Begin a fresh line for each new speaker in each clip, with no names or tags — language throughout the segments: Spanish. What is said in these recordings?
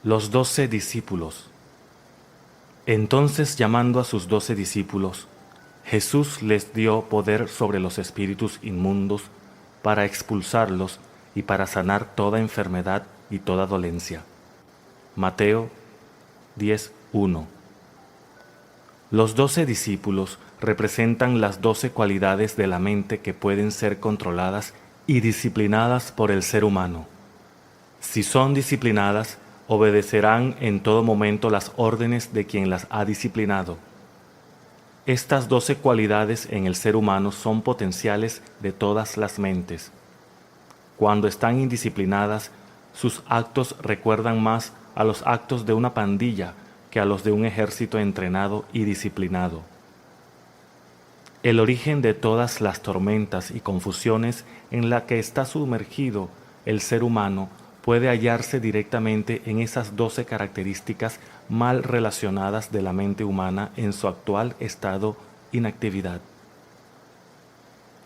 Los 12 discípulos. Entonces, llamando a sus 12 discípulos, Jesús les dio poder sobre los espíritus inmundos para expulsarlos y para sanar toda enfermedad y toda dolencia. Mateo 10:1. Los 12 discípulos representan las 12 cualidades de la mente que pueden ser controladas y disciplinadas por el ser humano. Si son disciplinadas, obedecerán en todo momento las órdenes de quien las ha disciplinado. Estas 12 cualidades en el ser humano son potenciales de todas las mentes. Cuando están indisciplinadas, sus actos recuerdan más a los actos de una pandilla que a los de un ejército entrenado y disciplinado. El origen de todas las tormentas y confusiones en la que está sumergido el ser humano puede hallarse directamente en esas 12 características mal relacionadas de la mente humana en su actual estado inactividad.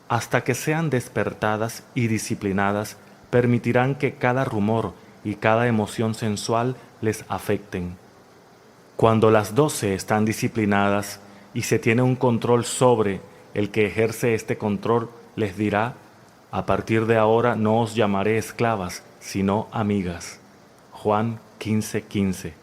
Hasta que sean despertadas y disciplinadas, permitirán que cada rumor y cada emoción sensual les afecten. Cuando las 12 están disciplinadas y se tiene un control sobre el que ejerce este control, les dirá: a partir de ahora no os llamaré esclavas, sino amigas. Juan 15:15.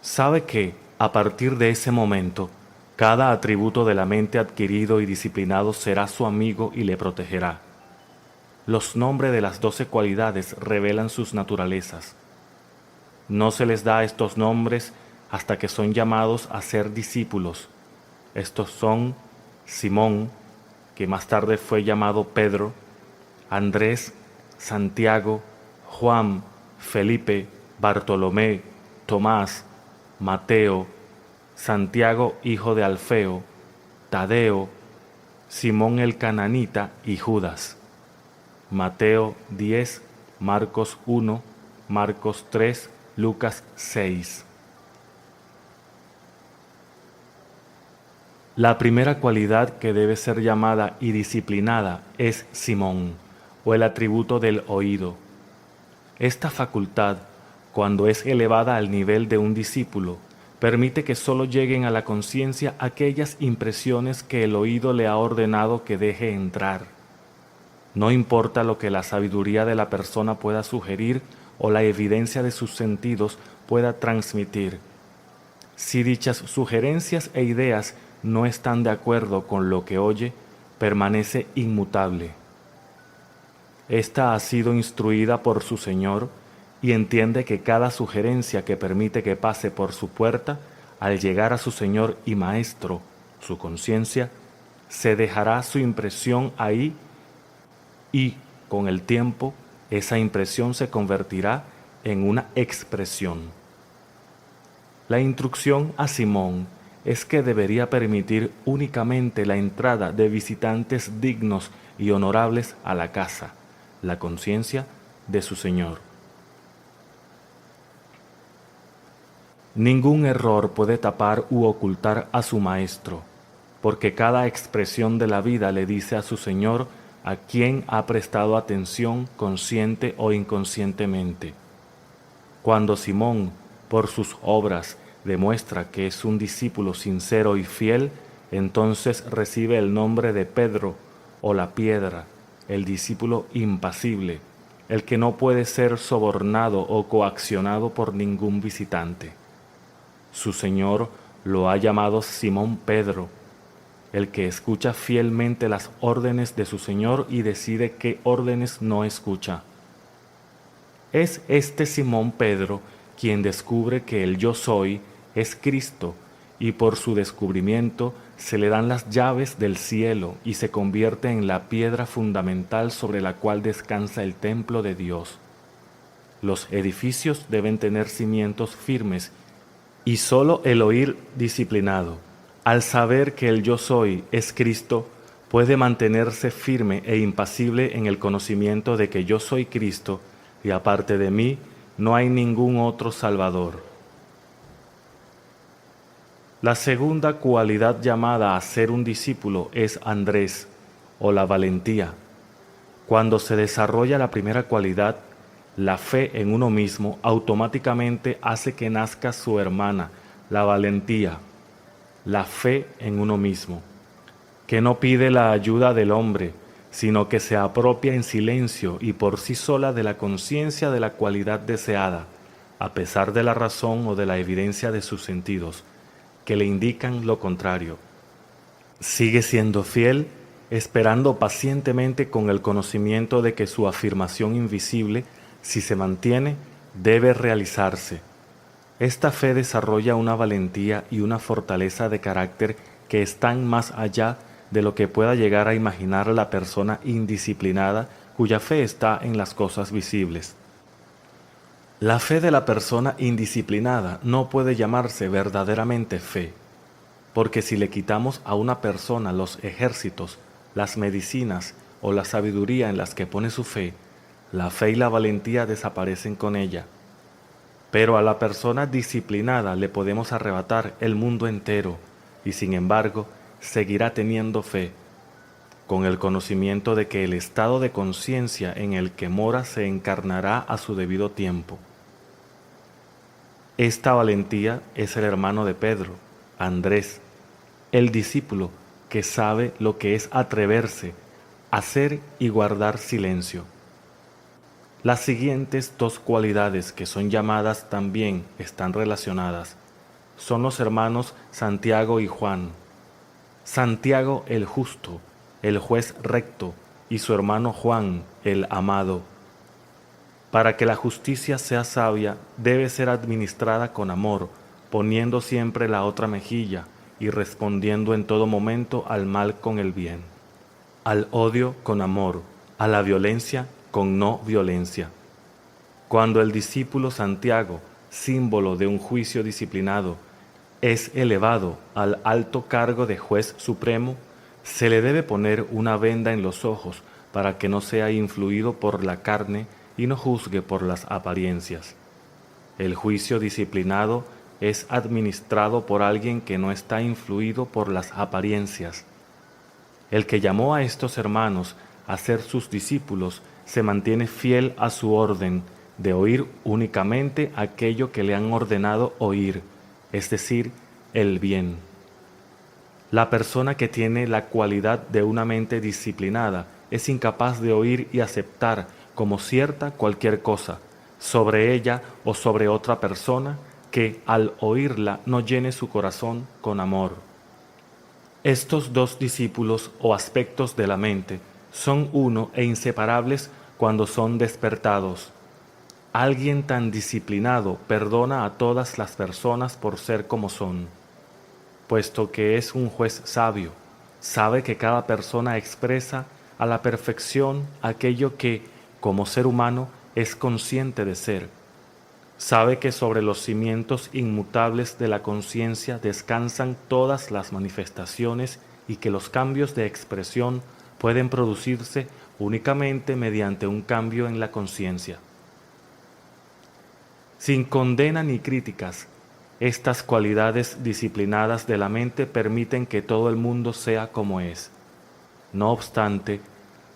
Sabe que, a partir de ese momento, cada atributo de la mente adquirido y disciplinado será su amigo y le protegerá. Los nombres de las 12 cualidades revelan sus naturalezas. No se les da estos nombres hasta que son llamados a ser discípulos. Estos son Simón, que más tarde fue llamado Pedro, Andrés, Santiago, Juan, Felipe, Bartolomé, Tomás, Mateo, Santiago hijo de Alfeo, Tadeo, Simón el cananita y Judas. Mateo 10, Marcos 1, Marcos 3, Lucas 6. La primera cualidad que debe ser llamada y disciplinada es Simón, o el atributo del oído. Esta facultad, cuando es elevada al nivel de un discípulo, permite que solo lleguen a la conciencia aquellas impresiones que el oído le ha ordenado que deje entrar. No importa lo que la sabiduría de la persona pueda sugerir o la evidencia de sus sentidos pueda transmitir. Si dichas sugerencias e ideas no están de acuerdo con lo que oye, permanece inmutable. Esta ha sido instruida por su Señor y entiende que cada sugerencia que permite que pase por su puerta, al llegar a su Señor y Maestro, su conciencia, se dejará su impresión ahí y, con el tiempo, esa impresión se convertirá en una expresión. La instrucción a Simón es que debería permitir únicamente la entrada de visitantes dignos y honorables a la casa, la conciencia de su Señor. Ningún error puede tapar u ocultar a su Maestro, porque cada expresión de la vida le dice a su Señor a quien ha prestado atención consciente o inconscientemente. Cuando Simón, por sus obras, demuestra que es un discípulo sincero y fiel, entonces recibe el nombre de Pedro o la piedra, el discípulo impasible, el que no puede ser sobornado o coaccionado por ningún visitante. Su Señor lo ha llamado Simón Pedro, el que escucha fielmente las órdenes de su Señor y decide qué órdenes no escucha. Es este Simón Pedro quien descubre que el Yo Soy es Cristo, y por su descubrimiento se le dan las llaves del cielo y se convierte en la piedra fundamental sobre la cual descansa el templo de Dios. Los edificios deben tener cimientos firmes y solo el oír disciplinado, al saber que el Yo Soy es Cristo, puede mantenerse firme e impasible en el conocimiento de que yo soy Cristo y aparte de mí no hay ningún otro Salvador. La segunda cualidad llamada a ser un discípulo es Andrés, o la valentía. Cuando se desarrolla la primera cualidad, La fe en uno mismo automáticamente hace que nazca su hermana, la valentía. La fe en uno mismo, que no pide la ayuda del hombre, sino que se apropia en silencio y por sí sola de la conciencia de la cualidad deseada, a pesar de la razón o de la evidencia de sus sentidos, que le indican lo contrario. Sigue siendo fiel, esperando pacientemente con el conocimiento de que su afirmación invisible, si se mantiene, debe realizarse. Esta fe desarrolla una valentía y una fortaleza de carácter que están más allá de lo que pueda llegar a imaginar la persona indisciplinada cuya fe está en las cosas visibles. La fe de la persona indisciplinada no puede llamarse verdaderamente fe, porque si le quitamos a una persona los ejércitos, las medicinas o la sabiduría en las que pone su fe, la fe y la valentía desaparecen con ella. Pero a la persona disciplinada le podemos arrebatar el mundo entero y sin embargo seguirá teniendo fe, con el conocimiento de que el estado de conciencia en el que mora se encarnará a su debido tiempo. Esta valentía es el hermano de Pedro, Andrés, el discípulo que sabe lo que es atreverse, hacer y guardar silencio. Las siguientes dos cualidades que son llamadas también están relacionadas. Son los hermanos Santiago y Juan. Santiago el justo, el juez recto, y su hermano Juan el amado. Para que la justicia sea sabia, debe ser administrada con amor, poniendo siempre la otra mejilla y respondiendo en todo momento al mal con el bien, al odio con amor, a la violencia con no violencia. Cuando el discípulo Santiago, símbolo de un juicio disciplinado, es elevado al alto cargo de juez supremo, se le debe poner una venda en los ojos para que no sea influido por la carne y no juzgue por las apariencias. El juicio disciplinado es administrado por alguien que no está influido por las apariencias. El que llamó a estos hermanos a ser sus discípulos se mantiene fiel a su orden de oír únicamente aquello que le han ordenado oír, es decir, el bien. La persona que tiene la cualidad de una mente disciplinada es incapaz de oír y aceptar como cierta cualquier cosa, sobre ella o sobre otra persona, que al oírla no llene su corazón con amor. Estos dos discípulos o aspectos de la mente son uno e inseparables cuando son despertados. Alguien tan disciplinado perdona a todas las personas por ser como son, puesto que es un juez sabio, sabe que cada persona expresa a la perfección aquello que, como ser humano, es consciente de ser. Sabe que sobre los cimientos inmutables de la conciencia descansan todas las manifestaciones y que los cambios de expresión pueden producirse únicamente mediante un cambio en la conciencia. Sin condena ni críticas, estas cualidades disciplinadas de la mente permiten que todo el mundo sea como es. No obstante,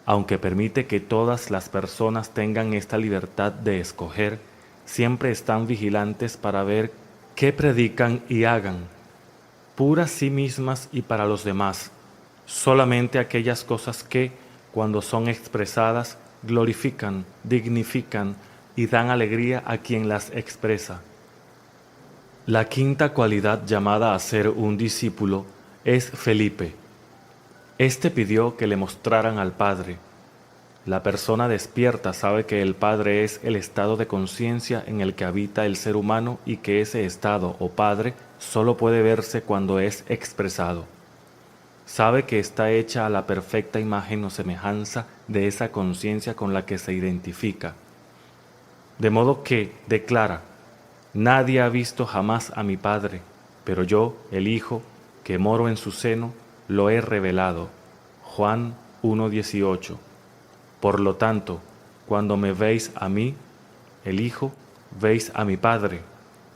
aunque permite que todas las personas tengan esta libertad de escoger, siempre están vigilantes para ver qué predican y hagan, puras sí mismas y para los demás, solamente aquellas cosas que, cuando son expresadas, glorifican, dignifican y dan alegría a quien las expresa. La quinta cualidad llamada a ser un discípulo es Felipe. Este pidió que le mostraran al Padre. La persona despierta sabe que el Padre es el estado de conciencia en el que habita el ser humano y que ese estado o Padre solo puede verse cuando es expresado. Sabe que está hecha a la perfecta imagen o semejanza de esa conciencia con la que se identifica. De modo que declara: nadie ha visto jamás a mi Padre, pero yo, el Hijo, que moro en su seno, lo he revelado. Juan 1:18. Por lo tanto, cuando me veis a mí, el Hijo, veis a mi Padre,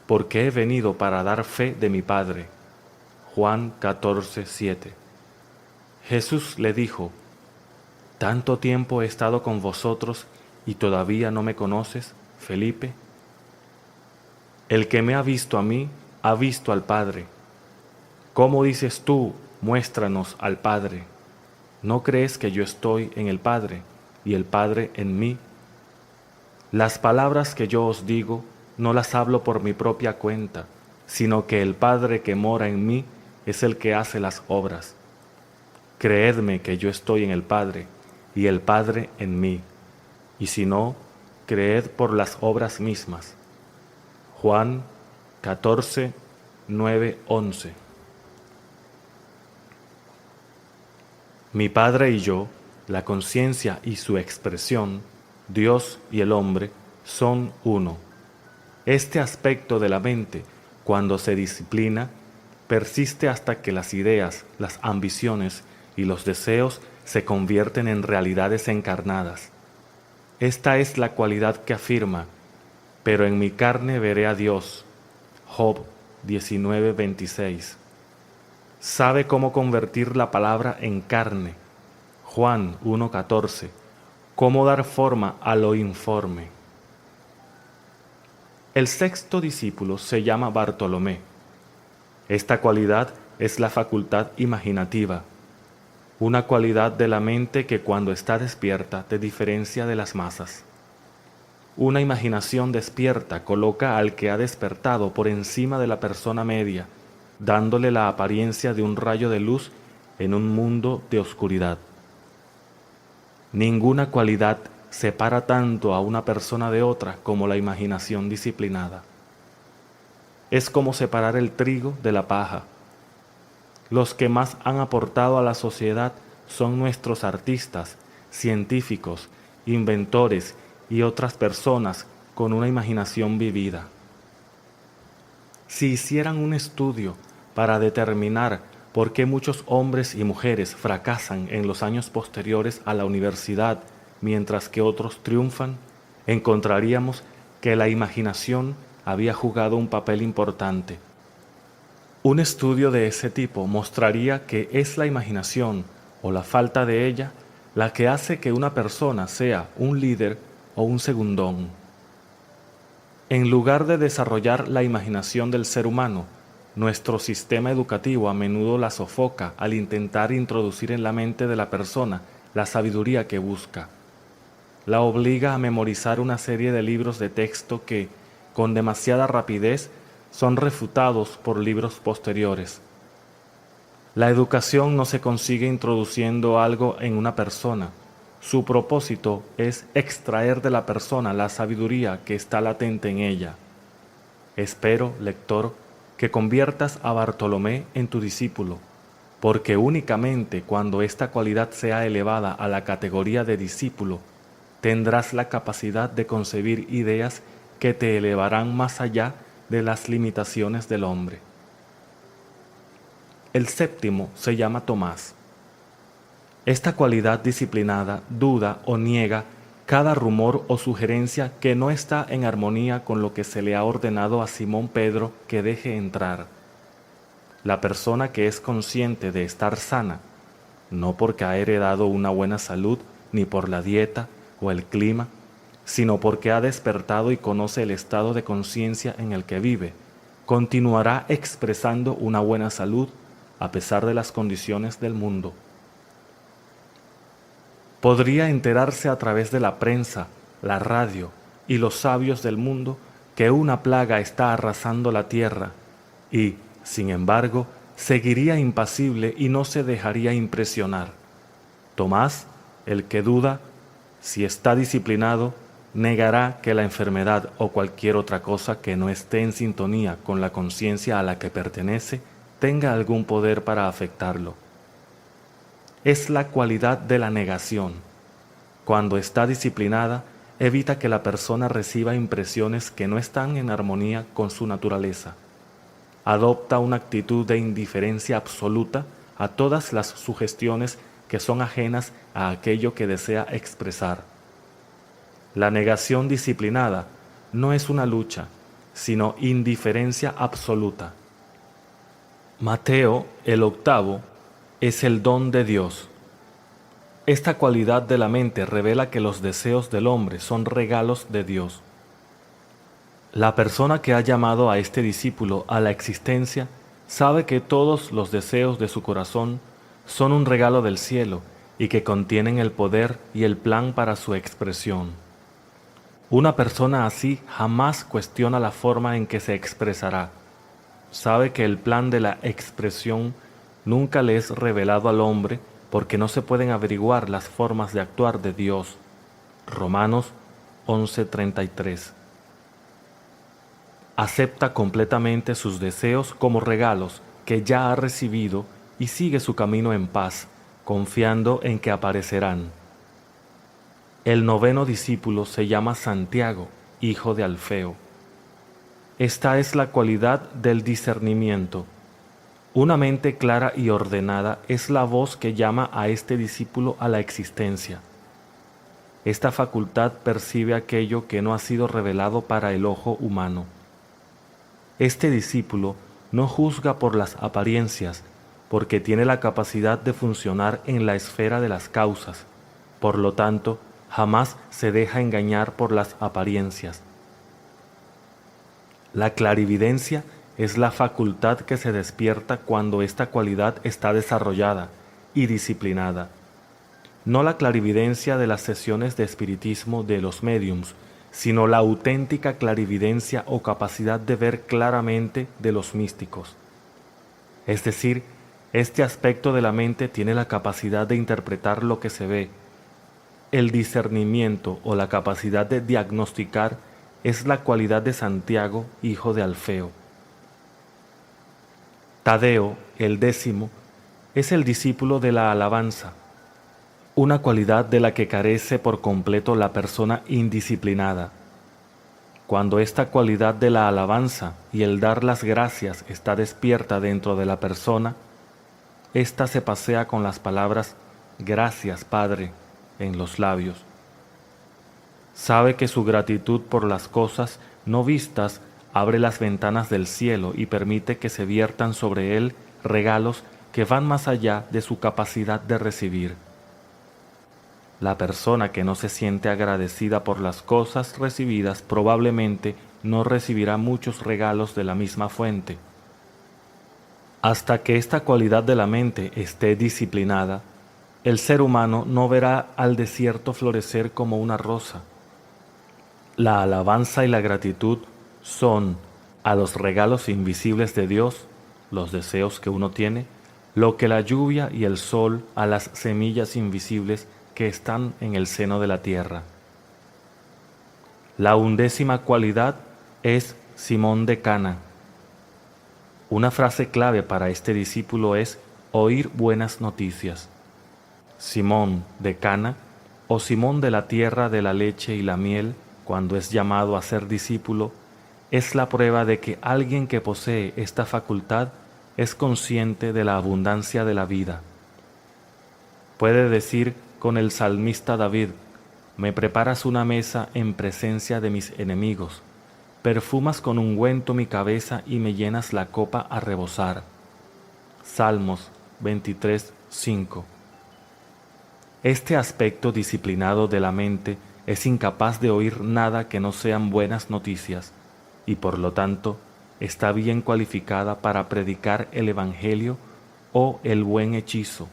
porque he venido para dar fe de mi Padre. Juan 14:7. Jesús le dijo: tanto tiempo he estado con vosotros ¿y todavía no me conoces, Felipe? El que me ha visto a mí, ha visto al Padre. ¿Cómo dices tú, muéstranos al Padre? ¿No crees que yo estoy en el Padre y el Padre en mí? Las palabras que yo os digo no las hablo por mi propia cuenta, sino que el Padre que mora en mí es el que hace las obras. Creedme que yo estoy en el Padre y el Padre en mí, y si no, creed por las obras mismas. Juan 14, 9, 11. Mi Padre y yo, la conciencia y su expresión, Dios y el hombre, son uno. Este aspecto de la mente, cuando se disciplina, persiste hasta que las ideas, las ambiciones y los deseos se convierten en realidades encarnadas. Esta es la cualidad que afirma, pero en mi carne veré a Dios. Job 19:26. Sabe cómo convertir la palabra en carne. Juan 1:14. Cómo dar forma a lo informe. El sexto discípulo se llama Bartolomé. Esta cualidad es la facultad imaginativa, una cualidad de la mente que cuando está despierta te diferencia de las masas. Una imaginación despierta coloca al que ha despertado por encima de la persona media, dándole la apariencia de un rayo de luz en un mundo de oscuridad. Ninguna cualidad separa tanto a una persona de otra como la imaginación disciplinada. Es como separar el trigo de la paja. Los que más han aportado a la sociedad son nuestros artistas, científicos, inventores y otras personas con una imaginación vivida. Si hicieran un estudio para determinar por qué muchos hombres y mujeres fracasan en los años posteriores a la universidad mientras que otros triunfan, encontraríamos que la imaginación había jugado un papel importante. Un estudio de ese tipo mostraría que es la imaginación o la falta de ella la que hace que una persona sea un líder o un segundón. En lugar de desarrollar la imaginación del ser humano, nuestro sistema educativo a menudo la sofoca al intentar introducir en la mente de la persona la sabiduría que busca. La obliga a memorizar una serie de libros de texto que, con demasiada rapidez, son refutados por libros posteriores. La educación no se consigue introduciendo algo en una persona. Su propósito es extraer de la persona la sabiduría que está latente en ella. Espero, lector, que conviertas a Bartolomé en tu discípulo, porque únicamente cuando esta cualidad sea elevada a la categoría de discípulo, tendrás la capacidad de concebir ideas que te elevarán más allá de las limitaciones del hombre. El séptimo se llama Tomás. Esta cualidad disciplinada duda o niega cada rumor o sugerencia que no está en armonía con lo que se le ha ordenado a Simón Pedro que deje entrar. La persona que es consciente de estar sana, no porque ha heredado una buena salud, ni por la dieta o el clima, sino porque ha despertado y conoce el estado de conciencia en el que vive, continuará expresando una buena salud a pesar de las condiciones del mundo. Podría enterarse a través de la prensa, la radio y los sabios del mundo que una plaga está arrasando la tierra y, sin embargo, seguiría impasible y no se dejaría impresionar. Tomás, el que duda, si está disciplinado, negará que la enfermedad o cualquier otra cosa que no esté en sintonía con la conciencia a la que pertenece tenga algún poder para afectarlo. Es la cualidad de la negación. Cuando está disciplinada, evita que la persona reciba impresiones que no están en armonía con su naturaleza. Adopta una actitud de indiferencia absoluta a todas las sugestiones que son ajenas a aquello que desea expresar. La negación disciplinada no es una lucha, sino indiferencia absoluta. Mateo, el octavo, es el don de Dios. Esta cualidad de la mente revela que los deseos del hombre son regalos de Dios. La persona que ha llamado a este discípulo a la existencia sabe que todos los deseos de su corazón son un regalo del cielo y que contienen el poder y el plan para su expresión. Una persona así jamás cuestiona la forma en que se expresará. Sabe que el plan de la expresión nunca le es revelado al hombre porque no se pueden averiguar las formas de actuar de Dios. Romanos 11:33. Acepta completamente sus deseos como regalos que ya ha recibido y sigue su camino en paz, confiando en que aparecerán. El noveno discípulo se llama Santiago, hijo de Alfeo. Esta es la cualidad del discernimiento. Una mente clara y ordenada es la voz que llama a este discípulo a la existencia. Esta facultad percibe aquello que no ha sido revelado para el ojo humano. Este discípulo no juzga por las apariencias, porque tiene la capacidad de funcionar en la esfera de las causas. Por lo tanto, jamás se deja engañar por las apariencias. La clarividencia es la facultad que se despierta cuando esta cualidad está desarrollada y disciplinada. No la clarividencia de las sesiones de espiritismo de los médiums, sino la auténtica clarividencia o capacidad de ver claramente de los místicos. Es decir, este aspecto de la mente tiene la capacidad de interpretar lo que se ve. El discernimiento o la capacidad de diagnosticar es la cualidad de Santiago, hijo de Alfeo. Tadeo, el 10º, es el discípulo de la alabanza, una cualidad de la que carece por completo la persona indisciplinada. Cuando esta cualidad de la alabanza y el dar las gracias está despierta dentro de la persona, ésta se pasea con las palabras «Gracias, Padre» en los labios. Sabe que su gratitud por las cosas no vistas abre las ventanas del cielo y permite que se viertan sobre él regalos que van más allá de su capacidad de recibir. La persona que no se siente agradecida por las cosas recibidas probablemente no recibirá muchos regalos de la misma fuente. Hasta que esta cualidad de la mente esté disciplinada, el ser humano no verá al desierto florecer como una rosa. La alabanza y la gratitud son a los regalos invisibles de Dios, los deseos que uno tiene, lo que la lluvia y el sol a las semillas invisibles que están en el seno de la tierra. La 11ª cualidad es Simón de Cana. Una frase clave para este discípulo es oír buenas noticias. Simón de Cana, o Simón de la tierra de la leche y la miel, cuando es llamado a ser discípulo, es la prueba de que alguien que posee esta facultad es consciente de la abundancia de la vida. Puede decir con el salmista David: «Me preparas una mesa en presencia de mis enemigos, perfumas con ungüento mi cabeza y me llenas la copa a rebosar». Salmos 23:5. Este aspecto disciplinado de la mente es incapaz de oír nada que no sean buenas noticias y por lo tanto está bien cualificada para predicar el Evangelio o el buen hechizo.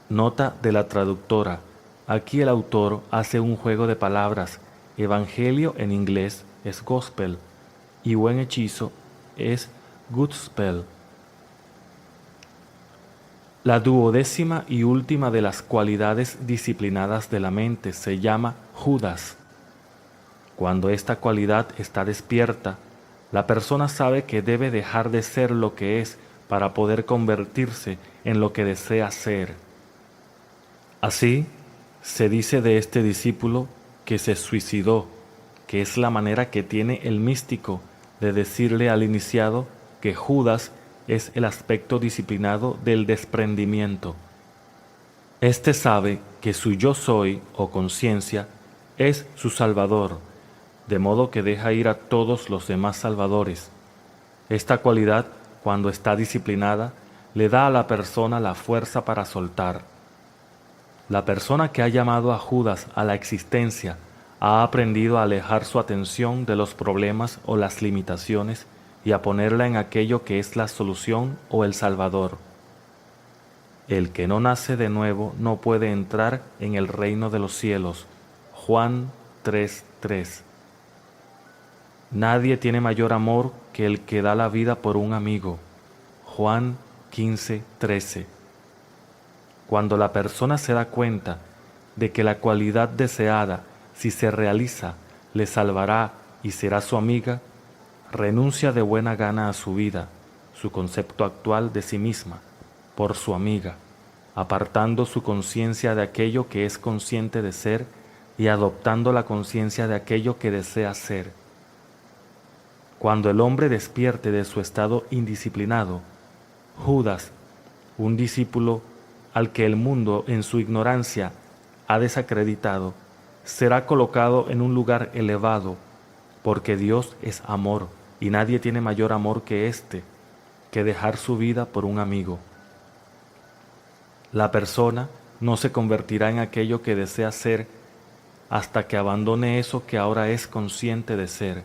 Nota de la traductora. Aquí el autor hace un juego de palabras. Evangelio en inglés es gospel y buen hechizo es good spell. La 12ª y última de las cualidades disciplinadas de la mente se llama Judas. Cuando esta cualidad está despierta, la persona sabe que debe dejar de ser lo que es para poder convertirse en lo que desea ser. Así, se dice de este discípulo que se suicidó, que es la manera que tiene el místico de decirle al iniciado que Judas es el aspecto disciplinado del desprendimiento. Este sabe que su yo soy o conciencia es su salvador, de modo que deja ir a todos los demás salvadores. Esta cualidad, cuando está disciplinada, le da a la persona la fuerza para soltar. La persona que ha llamado a Judas a la existencia ha aprendido a alejar su atención de los problemas o las limitaciones y a ponerla en aquello que es la solución o el Salvador. El que no nace de nuevo no puede entrar en el reino de los cielos. Juan 3:3. Nadie tiene mayor amor que el que da la vida por un amigo. Juan 15:13. Cuando la persona se da cuenta de que la cualidad deseada, si se realiza, le salvará y será su amiga, renuncia de buena gana a su vida, su concepto actual de sí misma, por su amiga, apartando su conciencia de aquello que es consciente de ser y adoptando la conciencia de aquello que desea ser. Cuando el hombre despierte de su estado indisciplinado, Judas, un discípulo al que el mundo en su ignorancia ha desacreditado, será colocado en un lugar elevado, porque Dios es amor y nadie tiene mayor amor que éste, que dejar su vida por un amigo. La persona no se convertirá en aquello que desea ser hasta que abandone eso que ahora es consciente de ser.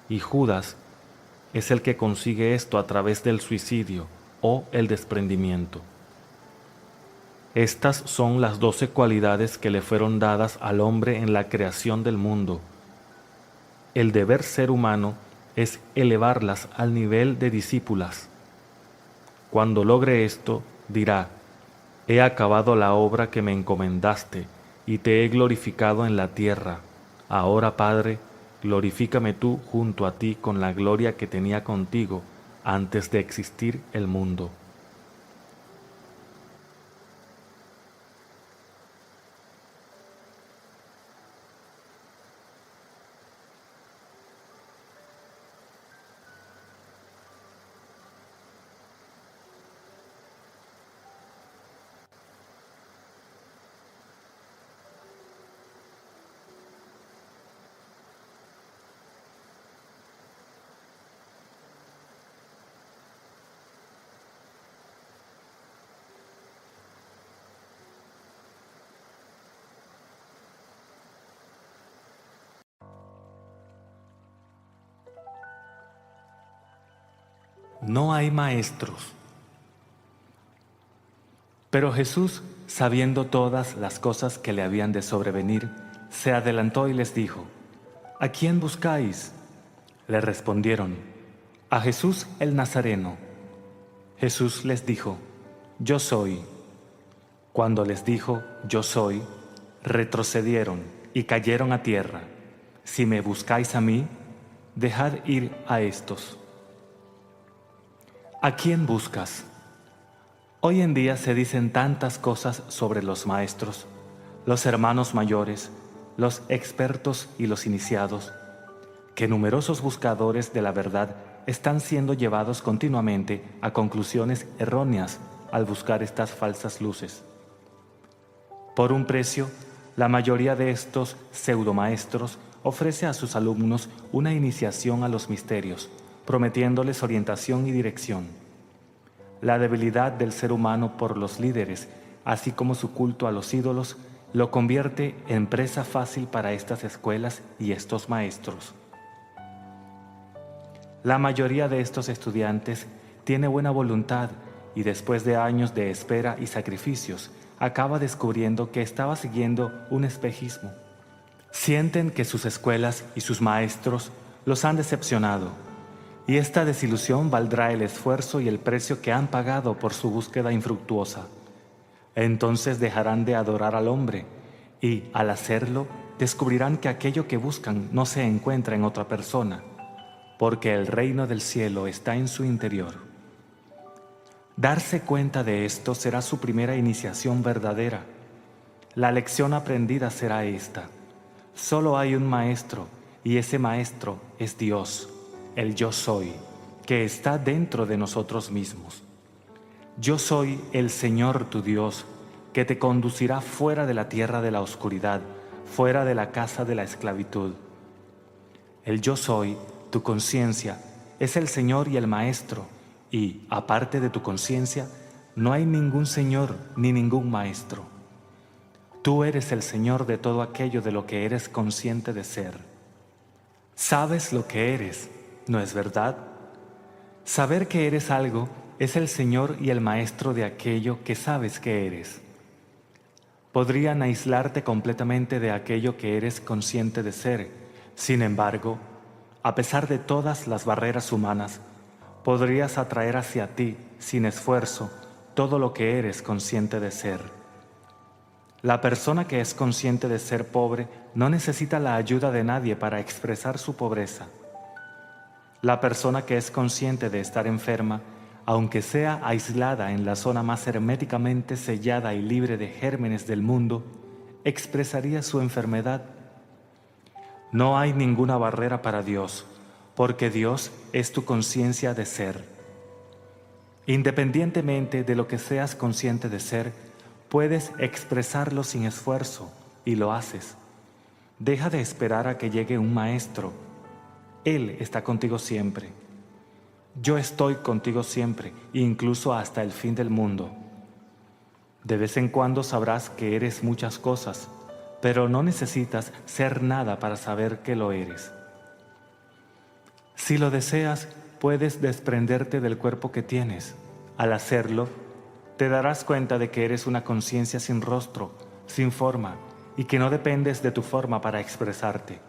Y Judas es el que consigue esto a través del suicidio o el desprendimiento. Estas son las 12 cualidades que le fueron dadas al hombre en la creación del mundo. El deber ser humano es elevarlas al nivel de discípulas. Cuando logre esto, dirá: he acabado la obra que me encomendaste y te he glorificado en la tierra. Ahora, Padre, glorifícame tú junto a ti con la gloria que tenía contigo antes de existir el mundo. No hay maestros. Pero Jesús, sabiendo todas las cosas que le habían de sobrevenir, se adelantó y les dijo: ¿a quién buscáis? Le respondieron: a Jesús el Nazareno. Jesús les dijo: yo soy. Cuando les dijo: yo soy, retrocedieron y cayeron a tierra. Si me buscáis a mí, dejad ir a estos. ¿A quién buscas? Hoy en día se dicen tantas cosas sobre los maestros, los hermanos mayores, los expertos y los iniciados, que numerosos buscadores de la verdad están siendo llevados continuamente a conclusiones erróneas al buscar estas falsas luces. Por un precio, la mayoría de estos pseudomaestros ofrece a sus alumnos una iniciación a los misterios, prometiéndoles orientación y dirección. La debilidad del ser humano por los líderes, así como su culto a los ídolos, lo convierte en presa fácil para estas escuelas y estos maestros. La mayoría de estos estudiantes tiene buena voluntad y después de años de espera y sacrificios, acaba descubriendo que estaba siguiendo un espejismo. Sienten que sus escuelas y sus maestros los han decepcionado, y esta desilusión valdrá el esfuerzo y el precio que han pagado por su búsqueda infructuosa. Entonces dejarán de adorar al hombre y, al hacerlo, descubrirán que aquello que buscan no se encuentra en otra persona, porque el reino del cielo está en su interior. Darse cuenta de esto será su primera iniciación verdadera. La lección aprendida será esta: solo hay un maestro, y ese maestro es Dios, el yo soy, que está dentro de nosotros mismos. Yo soy el Señor tu Dios, que te conducirá fuera de la tierra de la oscuridad, fuera de la casa de la esclavitud. El yo soy, tu conciencia, es el Señor y el Maestro, y, aparte de tu conciencia, no hay ningún Señor ni ningún Maestro. Tú eres el Señor de todo aquello de lo que eres consciente de ser. Sabes lo que eres, ¿no es verdad? Saber que eres algo es el Señor y el Maestro de aquello que sabes que eres. Podrían aislarte completamente de aquello que eres consciente de ser. Sin embargo, a pesar de todas las barreras humanas, podrías atraer hacia ti, sin esfuerzo, todo lo que eres consciente de ser. La persona que es consciente de ser pobre no necesita la ayuda de nadie para expresar su pobreza. La persona que es consciente de estar enferma, aunque sea aislada en la zona más herméticamente sellada y libre de gérmenes del mundo, expresaría su enfermedad. No hay ninguna barrera para Dios, porque Dios es tu conciencia de ser. Independientemente de lo que seas consciente de ser, puedes expresarlo sin esfuerzo, y lo haces. Deja de esperar a que llegue un maestro. Él está contigo siempre. Yo estoy contigo siempre, incluso hasta el fin del mundo. De vez en cuando sabrás que eres muchas cosas, pero no necesitas ser nada para saber que lo eres. Si lo deseas, puedes desprenderte del cuerpo que tienes. Al hacerlo, te darás cuenta de que eres una conciencia sin rostro, sin forma, y que no dependes de tu forma para expresarte.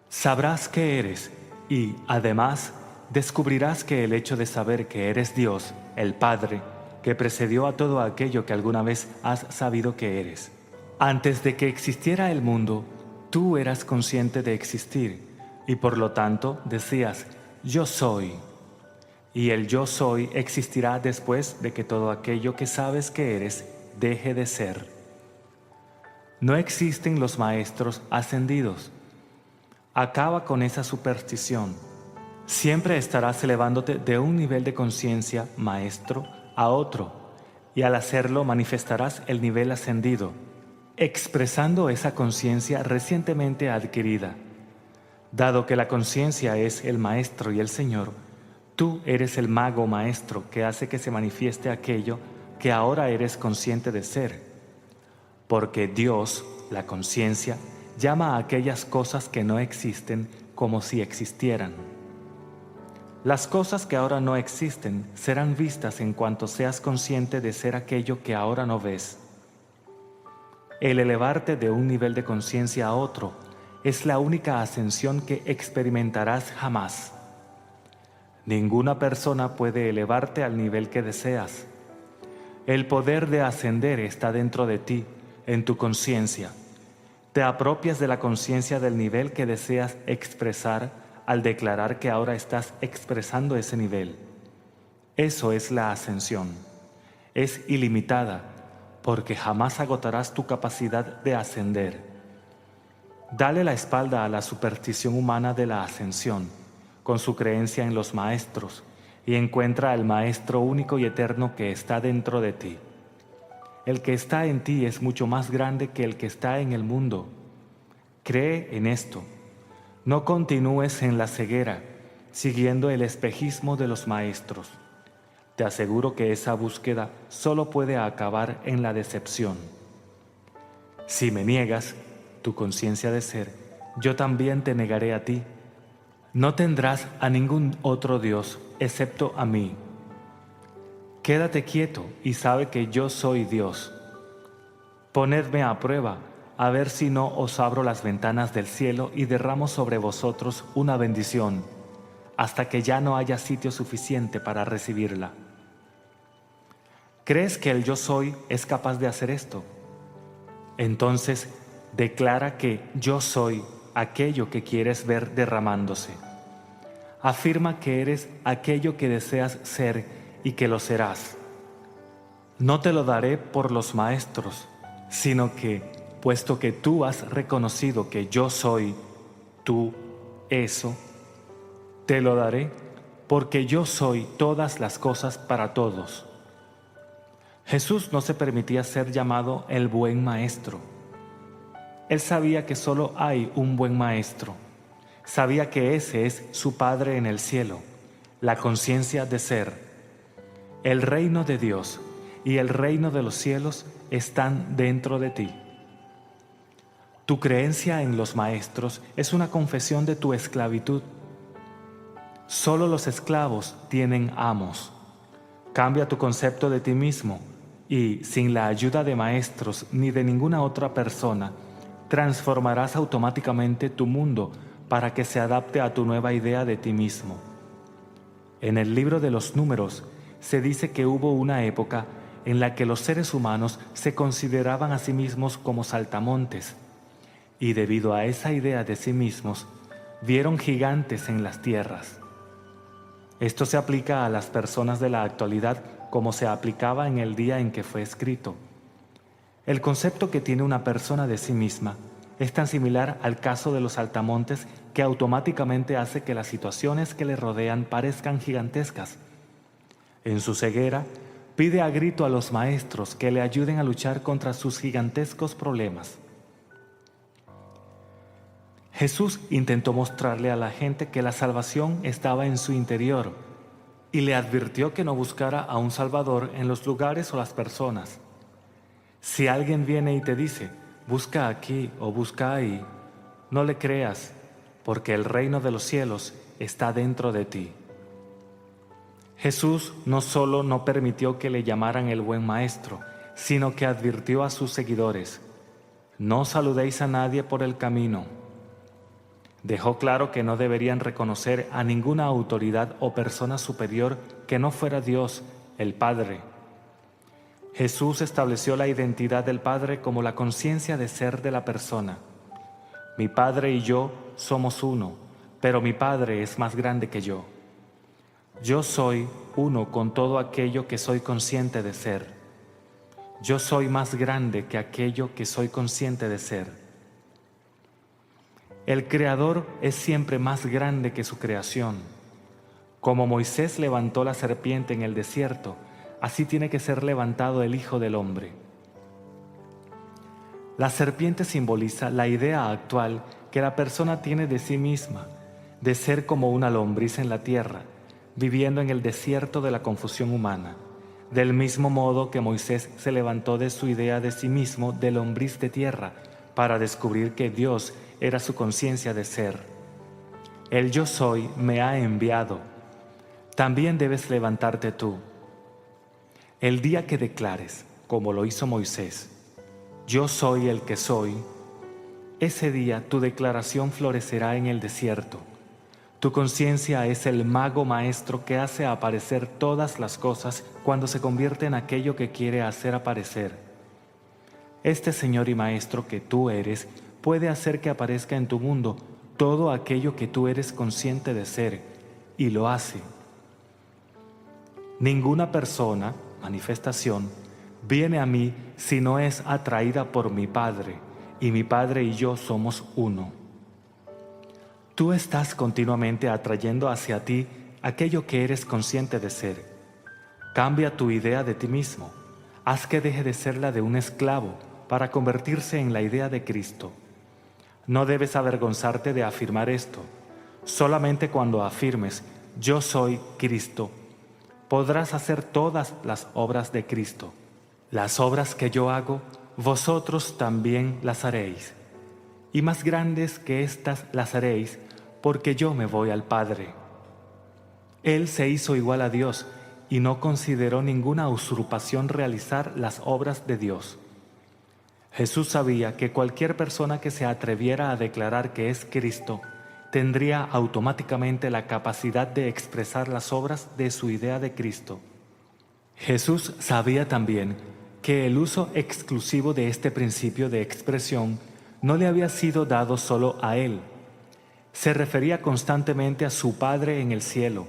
Sabrás que eres y, además, descubrirás que el hecho de saber que eres Dios, el Padre, que precedió a todo aquello que alguna vez has sabido que eres. Antes de que existiera el mundo, tú eras consciente de existir y por lo tanto decías, yo soy. Y el yo soy existirá después de que todo aquello que sabes que eres deje de ser. No existen los maestros ascendidos. Acaba con esa superstición. Siempre estarás elevándote de un nivel de conciencia maestro a otro, y al hacerlo manifestarás el nivel ascendido, expresando esa conciencia recientemente adquirida. Dado que la conciencia es el maestro y el Señor, tú eres el mago maestro que hace que se manifieste aquello que ahora eres consciente de ser. Porque Dios, la conciencia, llama a aquellas cosas que no existen como si existieran. Las cosas que ahora no existen serán vistas en cuanto seas consciente de ser aquello que ahora no ves. El elevarte de un nivel de conciencia a otro es la única ascensión que experimentarás jamás. Ninguna persona puede elevarte al nivel que deseas. El poder de ascender está dentro de ti, en tu conciencia. Te apropias de la conciencia del nivel que deseas expresar al declarar que ahora estás expresando ese nivel. Eso es la ascensión. Es ilimitada, porque jamás agotarás tu capacidad de ascender. Dale la espalda a la superstición humana de la ascensión, con su creencia en los maestros, y encuentra al Maestro único y eterno que está dentro de ti. El que está en ti es mucho más grande que el que está en el mundo. Cree en esto. No continúes en la ceguera, siguiendo el espejismo de los maestros. Te aseguro que esa búsqueda solo puede acabar en la decepción. Si me niegas tu conciencia de ser, yo también te negaré a ti. No tendrás a ningún otro Dios excepto a mí. Quédate quieto y sabe que yo soy Dios. Ponedme a prueba, a ver si no os abro las ventanas del cielo y derramo sobre vosotros una bendición, hasta que ya no haya sitio suficiente para recibirla. ¿Crees que el yo soy es capaz de hacer esto? Entonces, declara que yo soy aquello que quieres ver derramándose. Afirma que eres aquello que deseas ser y que lo serás. No te lo daré por los maestros, sino que, puesto que tú has reconocido que yo soy, tú, eso, te lo daré porque yo soy todas las cosas para todos. Jesús no se permitía ser llamado el buen maestro. Él sabía que solo hay un buen maestro. Sabía que ese es su Padre en el cielo, la conciencia de ser. El reino de Dios y el reino de los cielos están dentro de ti. Tu creencia en los maestros es una confesión de tu esclavitud. Solo los esclavos tienen amos. Cambia tu concepto de ti mismo y, sin la ayuda de maestros ni de ninguna otra persona, transformarás automáticamente tu mundo para que se adapte a tu nueva idea de ti mismo. En el libro de los Números se dice que hubo una época en la que los seres humanos se consideraban a sí mismos como saltamontes, y debido a esa idea de sí mismos, vieron gigantes en las tierras. Esto se aplica a las personas de la actualidad como se aplicaba en el día en que fue escrito. El concepto que tiene una persona de sí misma es tan similar al caso de los saltamontes que automáticamente hace que las situaciones que le rodean parezcan gigantescas. En su ceguera, pide a grito a los maestros que le ayuden a luchar contra sus gigantescos problemas. Jesús intentó mostrarle a la gente que la salvación estaba en su interior y le advirtió que no buscara a un Salvador en los lugares o las personas. Si alguien viene y te dice, busca aquí o busca ahí, no le creas, porque el reino de los cielos está dentro de ti. Jesús no solo no permitió que le llamaran el buen maestro, sino que advirtió a sus seguidores, no saludéis a nadie por el camino. Dejó claro que no deberían reconocer a ninguna autoridad o persona superior que no fuera Dios, el Padre. Jesús estableció la identidad del Padre como la conciencia de ser de la persona. Mi Padre y yo somos uno, pero mi Padre es más grande que yo. Yo soy uno con todo aquello que soy consciente de ser. Yo soy más grande que aquello que soy consciente de ser. El Creador es siempre más grande que su creación. Como Moisés levantó la serpiente en el desierto, así tiene que ser levantado el Hijo del Hombre. La serpiente simboliza la idea actual que la persona tiene de sí misma, de ser como una lombriz en la tierra, viviendo en el desierto de la confusión humana, del mismo modo que Moisés se levantó de su idea de sí mismo de lombriz de tierra, para descubrir que Dios era su conciencia de ser. El yo soy me ha enviado. También debes levantarte tú. El día que declares, como lo hizo Moisés, yo soy el que soy, ese día tu declaración florecerá en el desierto. Tu conciencia es el mago maestro que hace aparecer todas las cosas cuando se convierte en aquello que quiere hacer aparecer. Este Señor y Maestro que tú eres puede hacer que aparezca en tu mundo todo aquello que tú eres consciente de ser, y lo hace. Ninguna persona, manifestación, viene a mí si no es atraída por mi Padre, y mi Padre y yo somos uno. Tú estás continuamente atrayendo hacia ti aquello que eres consciente de ser. Cambia tu idea de ti mismo. Haz que deje de ser la de un esclavo para convertirse en la idea de Cristo. No debes avergonzarte de afirmar esto. Solamente cuando afirmes, yo soy Cristo, podrás hacer todas las obras de Cristo. Las obras que yo hago, vosotros también las haréis. Y más grandes que estas las haréis, porque yo me voy al Padre. Él se hizo igual a Dios y no consideró ninguna usurpación realizar las obras de Dios. Jesús sabía que cualquier persona que se atreviera a declarar que es Cristo tendría automáticamente la capacidad de expresar las obras de su idea de Cristo. Jesús sabía también que el uso exclusivo de este principio de expresión no le había sido dado solo a él. Se refería constantemente a su Padre en el cielo.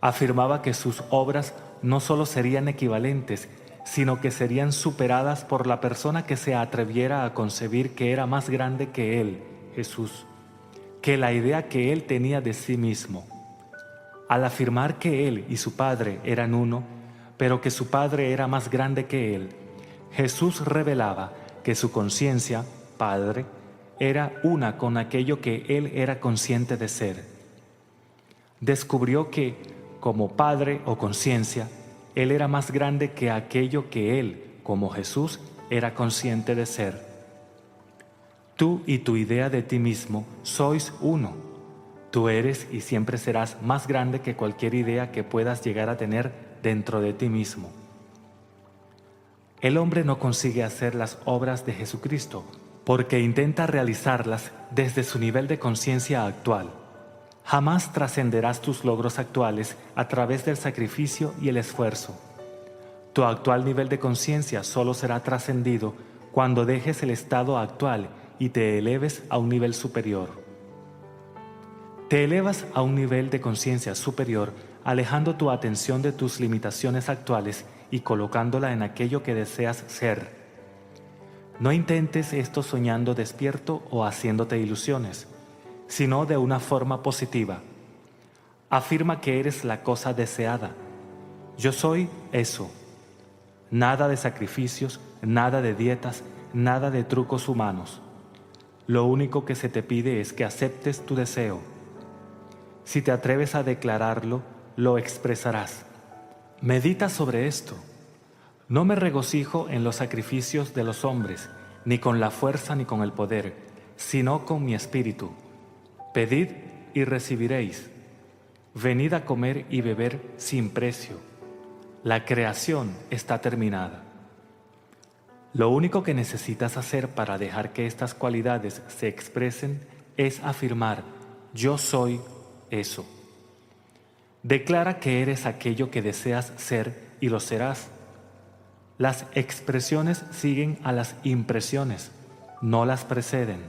Afirmaba que sus obras no solo serían equivalentes, sino que serían superadas por la persona que se atreviera a concebir que era más grande que él, Jesús, que la idea que él tenía de sí mismo. Al afirmar que él y su Padre eran uno, pero que su Padre era más grande que él, Jesús revelaba que su conciencia, Padre, era una con aquello que él era consciente de ser. Descubrió que, como Padre o conciencia, Él era más grande que aquello que Él, como Jesús, era consciente de ser. Tú y tu idea de ti mismo sois uno. Tú eres y siempre serás más grande que cualquier idea que puedas llegar a tener dentro de ti mismo. El hombre no consigue hacer las obras de Jesucristo porque intenta realizarlas desde su nivel de conciencia actual. Jamás trascenderás tus logros actuales a través del sacrificio y el esfuerzo. Tu actual nivel de conciencia solo será trascendido cuando dejes el estado actual y te eleves a un nivel superior. Te elevas a un nivel de conciencia superior alejando tu atención de tus limitaciones actuales y colocándola en aquello que deseas ser. No intentes esto soñando despierto o haciéndote ilusiones, sino de una forma positiva. Afirma que eres la cosa deseada. Yo soy eso. Nada de sacrificios, nada de dietas, nada de trucos humanos. Lo único que se te pide es que aceptes tu deseo. Si te atreves a declararlo, lo expresarás. Medita sobre esto. No me regocijo en los sacrificios de los hombres, ni con la fuerza ni con el poder, sino con mi espíritu. Pedid y recibiréis. Venid a comer y beber sin precio. La creación está terminada. Lo único que necesitas hacer para dejar que estas cualidades se expresen es afirmar: yo soy eso. Declara que eres aquello que deseas ser y lo serás. Las expresiones siguen a las impresiones, no las preceden.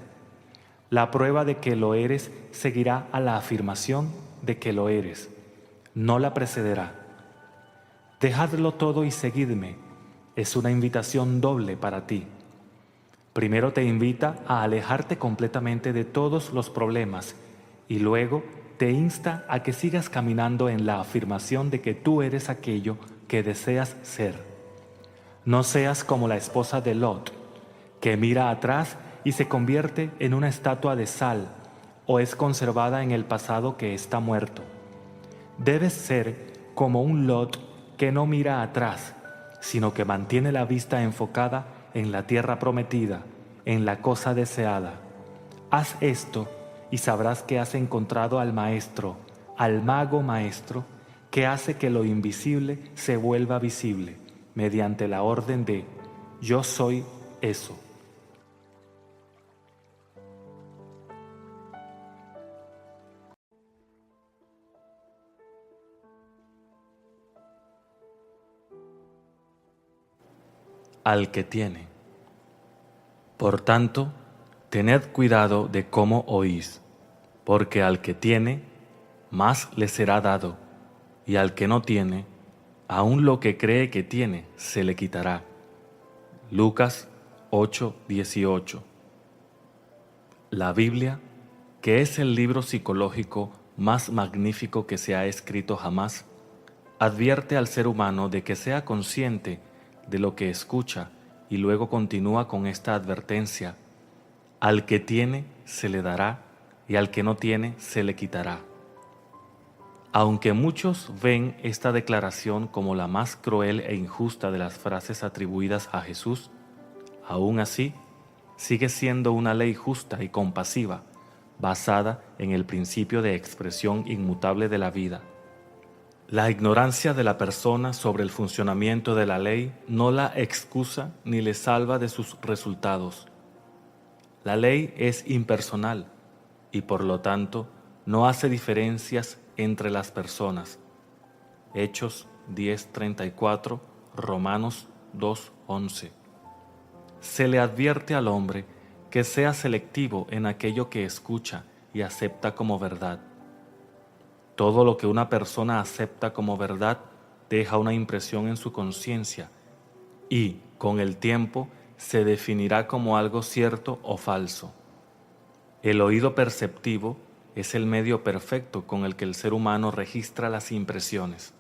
La prueba de que lo eres seguirá a la afirmación de que lo eres, no la precederá. Dejadlo todo y seguidme es una invitación doble para ti. Primero te invita a alejarte completamente de todos los problemas y luego te insta a que sigas caminando en la afirmación de que tú eres aquello que deseas ser. No seas como la esposa de Lot, que mira atrás y se convierte en una estatua de sal o es conservada en el pasado que está muerto. Debes ser como un Lot que no mira atrás, sino que mantiene la vista enfocada en la tierra prometida, en la cosa deseada. Haz esto y sabrás que has encontrado al maestro, al mago maestro, que hace que lo invisible se vuelva visible, mediante la orden de yo soy eso. Al que tiene. Por tanto, tened cuidado de cómo oís, porque al que tiene, más le será dado, y al que no tiene, aun lo que cree que tiene, se le quitará. Lucas 8:18. La Biblia, que es el libro psicológico más magnífico que se ha escrito jamás, advierte al ser humano de que sea consciente de lo que escucha y luego continúa con esta advertencia: al que tiene se le dará y al que no tiene se le quitará. Aunque muchos ven esta declaración como la más cruel e injusta de las frases atribuidas a Jesús, aún así sigue siendo una ley justa y compasiva, basada en el principio de expresión inmutable de la vida. La ignorancia de la persona sobre el funcionamiento de la ley no la excusa ni le salva de sus resultados. La ley es impersonal y por lo tanto no hace diferencias entre las personas. Hechos 10:34, Romanos 2:11. Se le advierte al hombre que sea selectivo en aquello que escucha y acepta como verdad. Todo lo que una persona acepta como verdad deja una impresión en su conciencia y, con el tiempo, se definirá como algo cierto o falso. El oído perceptivo es el medio perfecto con el que el ser humano registra las impresiones.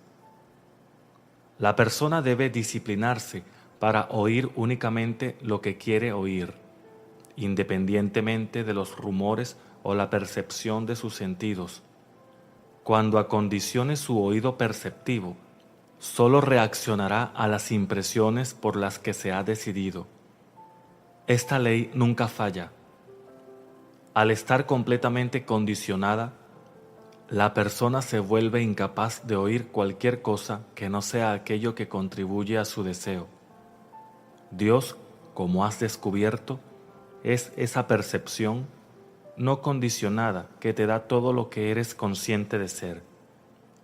La persona debe disciplinarse para oír únicamente lo que quiere oír, independientemente de los rumores o la percepción de sus sentidos. Cuando acondicione su oído perceptivo, Solo reaccionará a las impresiones por las que se ha decidido. Esta ley nunca falla. Al estar completamente condicionada, la persona se vuelve incapaz de oír cualquier cosa que no sea aquello que contribuye a su deseo. Dios, como has descubierto, es esa percepción no condicionada que te da todo lo que eres consciente de ser.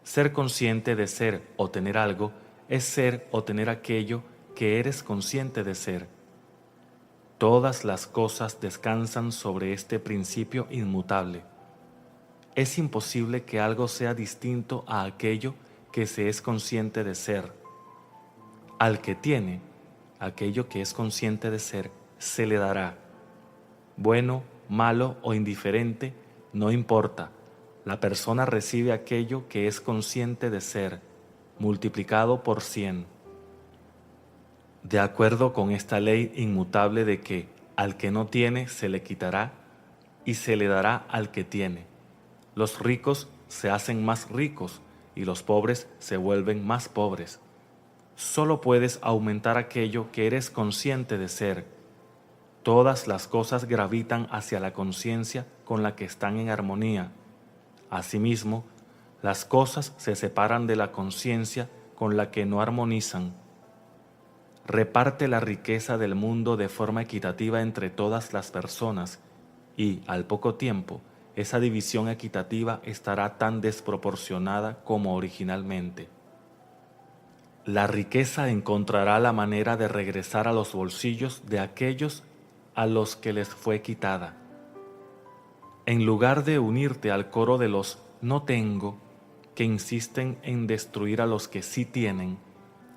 Ser consciente de ser o tener algo es ser o tener aquello que eres consciente de ser. Todas las cosas descansan sobre este principio inmutable. Es imposible que algo sea distinto a aquello que se es consciente de ser. Al que tiene aquello que es consciente de ser, se le dará. Bueno, malo o indiferente, no importa. La persona recibe aquello que es consciente de ser, multiplicado por 100. De acuerdo con esta ley inmutable de que al que no tiene se le quitará y se le dará al que tiene. Los ricos se hacen más ricos y los pobres se vuelven más pobres. Solo puedes aumentar aquello que eres consciente de ser. Todas las cosas gravitan hacia la conciencia con la que están en armonía. Asimismo, las cosas se separan de la conciencia con la que no armonizan. Reparte la riqueza del mundo de forma equitativa entre todas las personas y, al poco tiempo, esa división equitativa estará tan desproporcionada como originalmente. La riqueza encontrará la manera de regresar a los bolsillos de aquellos a los que les fue quitada. En lugar de unirte al coro de los no tengo, que insisten en destruir a los que sí tienen,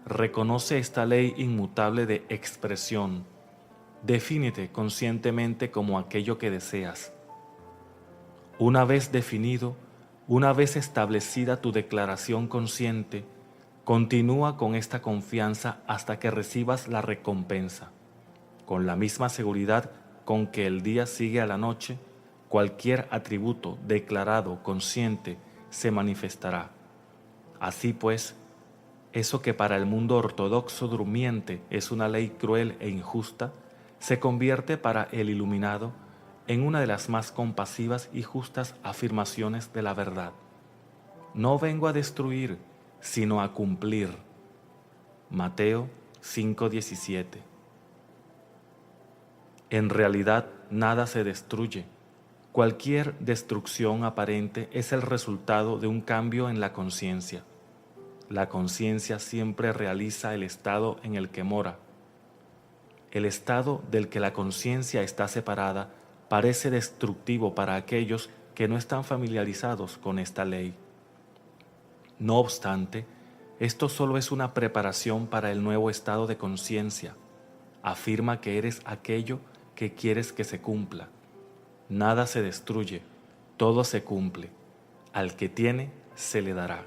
reconoce esta ley inmutable de expresión. Defínete conscientemente como aquello que deseas. Una vez definido, una vez establecida tu declaración consciente, continúa con esta confianza hasta que recibas la recompensa. Con la misma seguridad con que el día sigue a la noche, cualquier atributo declarado consciente se manifestará. Así pues, eso que para el mundo ortodoxo durmiente es una ley cruel e injusta, se convierte para el iluminado en una de las más compasivas y justas afirmaciones de la verdad. No vengo a destruir, sino a cumplir. Mateo 5:17. En realidad, nada se destruye. Cualquier destrucción aparente es el resultado de un cambio en la conciencia. La conciencia siempre realiza el estado en el que mora. El estado del que la conciencia está separada parece destructivo para aquellos que no están familiarizados con esta ley. No obstante, esto solo es una preparación para el nuevo estado de conciencia. Afirma que eres aquello que quieres que se cumpla. Nada se destruye, todo se cumple. Al que tiene, se le dará.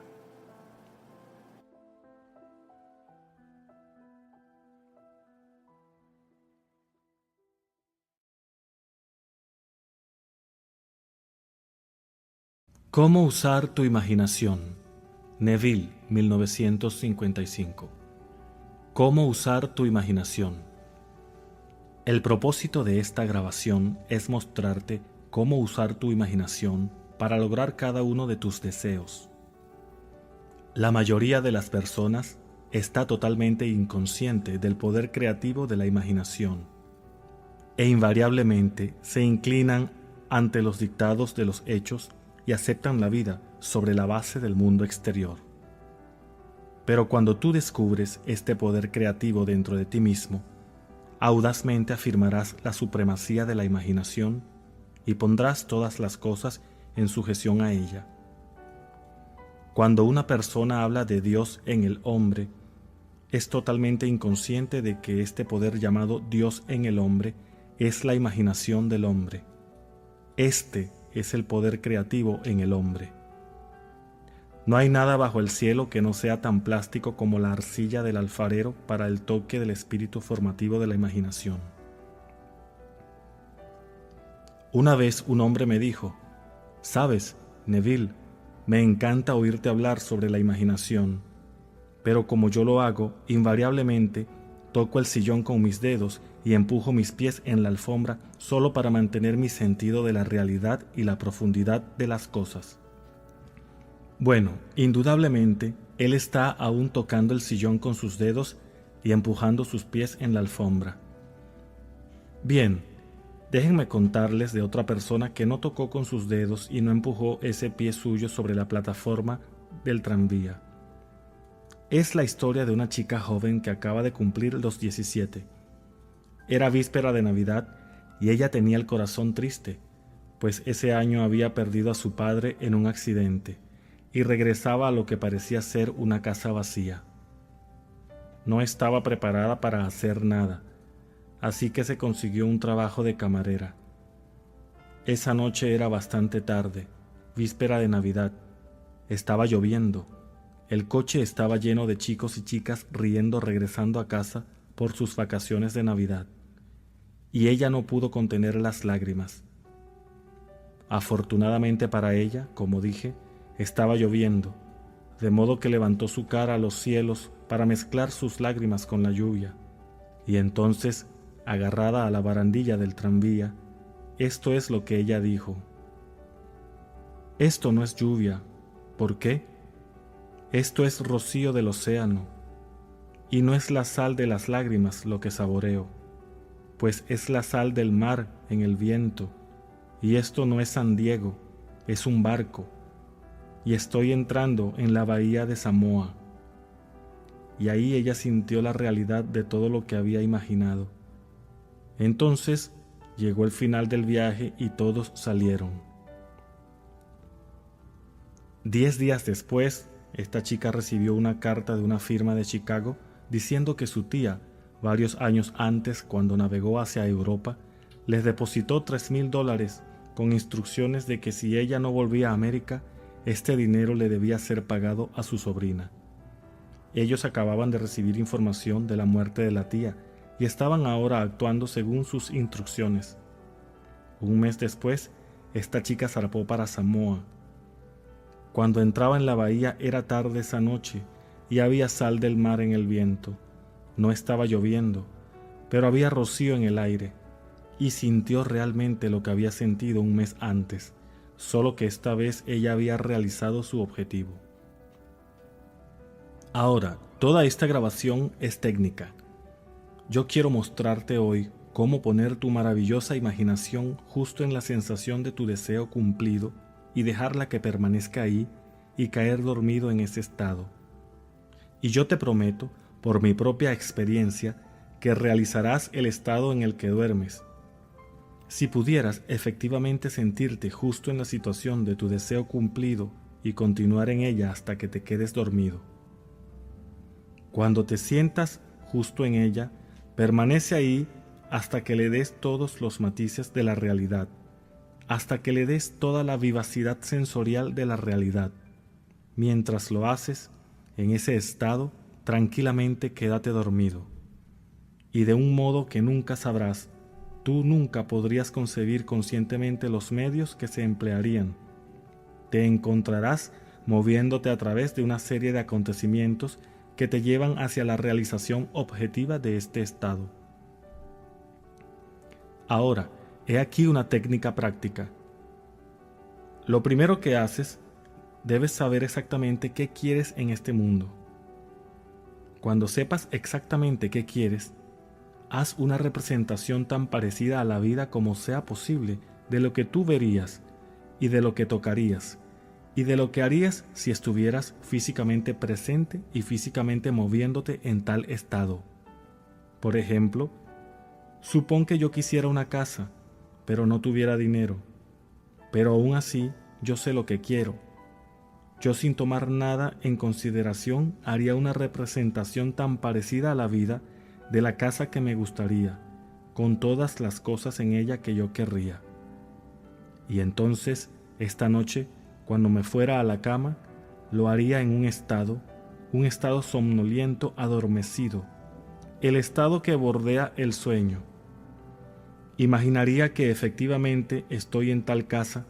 ¿Cómo usar tu imaginación? Neville, 1955. ¿Cómo usar tu imaginación? El propósito de esta grabación es mostrarte cómo usar tu imaginación para lograr cada uno de tus deseos. La mayoría de las personas está totalmente inconsciente del poder creativo de la imaginación e invariablemente se inclinan ante los dictados de los hechos y aceptan la vida sobre la base del mundo exterior. Pero cuando tú descubres este poder creativo dentro de ti mismo, audazmente afirmarás la supremacía de la imaginación y pondrás todas las cosas en sujeción a ella. Cuando una persona habla de Dios en el hombre, es totalmente inconsciente de que este poder llamado Dios en el hombre es la imaginación del hombre. Este es el poder creativo en el hombre. No hay nada bajo el cielo que no sea tan plástico como la arcilla del alfarero para el toque del espíritu formativo de la imaginación. Una vez un hombre me dijo: «¿Sabes, Neville, me encanta oírte hablar sobre la imaginación. pero como yo lo hago, invariablemente toco el sillón con mis dedos y empujo mis pies en la alfombra solo para mantener mi sentido de la realidad y la profundidad de las cosas. Bueno, indudablemente, él está aún tocando el sillón con sus dedos y empujando sus pies en la alfombra. Bien, déjenme contarles de otra persona que no tocó con sus dedos y no empujó ese pie suyo sobre la plataforma del tranvía. Es la historia de una chica joven que acaba de cumplir los 17. Era víspera de Navidad y ella tenía el corazón triste, pues ese año había perdido a su padre en un accidente y regresaba a lo que parecía ser una casa vacía. No estaba preparada para hacer nada, así que se consiguió un trabajo de camarera. Esa noche era bastante tarde, víspera de Navidad. Estaba lloviendo. El coche estaba lleno de chicos y chicas riendo regresando a casa por sus vacaciones de Navidad, y ella no pudo contener las lágrimas. Afortunadamente para ella, como dije, estaba lloviendo, de modo que levantó su cara a los cielos para mezclar sus lágrimas con la lluvia, y entonces, agarrada a la barandilla del tranvía, esto es lo que ella dijo: «Esto no es lluvia. ¿Por qué? Esto es rocío del océano, y no es la sal de las lágrimas lo que saboreo, pues es la sal del mar en el viento, y esto no es San Diego, es un barco, y estoy entrando en la bahía de Samoa». Y ahí ella sintió la realidad de todo lo que había imaginado. Entonces llegó el final del viaje y todos salieron. 10 días después, esta chica recibió una carta de una firma de Chicago diciendo que su tía, varios años antes, cuando navegó hacia Europa, les depositó $3,000 con instrucciones de que si ella no volvía a América, este dinero le debía ser pagado a su sobrina. Ellos acababan de recibir información de la muerte de la tía y estaban ahora actuando según sus instrucciones. Un mes después, esta chica zarpó para Samoa. Cuando entraba en la bahía era tarde esa noche y había sal del mar en el viento. No estaba lloviendo, pero había rocío en el aire, y sintió realmente lo que había sentido un mes antes, solo que esta vez ella había realizado su objetivo. Ahora, toda esta grabación es técnica. Yo quiero mostrarte hoy cómo poner tu maravillosa imaginación justo en la sensación de tu deseo cumplido y dejarla que permanezca ahí y caer dormido en ese estado. Y yo te prometo, por mi propia experiencia, que realizarás el estado en el que duermes. Si pudieras efectivamente sentirte justo en la situación de tu deseo cumplido y continuar en ella hasta que te quedes dormido. Cuando te sientas justo en ella, permanece ahí hasta que le des todos los matices de la realidad, hasta que le des toda la vivacidad sensorial de la realidad. Mientras lo haces, en ese estado, tranquilamente quédate dormido. Y de un modo que nunca sabrás, tú nunca podrías concebir conscientemente los medios que se emplearían. Te encontrarás moviéndote a través de una serie de acontecimientos que te llevan hacia la realización objetiva de este estado. Ahora, he aquí una técnica práctica. Lo primero que haces, debes saber exactamente qué quieres en este mundo. Cuando sepas exactamente qué quieres, haz una representación tan parecida a la vida como sea posible de lo que tú verías y de lo que tocarías y de lo que harías si estuvieras físicamente presente y físicamente moviéndote en tal estado. Por ejemplo, supón que yo quisiera una casa, pero no tuviera dinero, pero aún así yo sé lo que quiero. Yo, sin tomar nada en consideración, haría una representación tan parecida a la vida de la casa que me gustaría, con todas las cosas en ella que yo querría. Y entonces, esta noche, cuando me fuera a la cama, lo haría en un estado somnoliento adormecido, el estado que bordea el sueño. Imaginaría que efectivamente estoy en tal casa,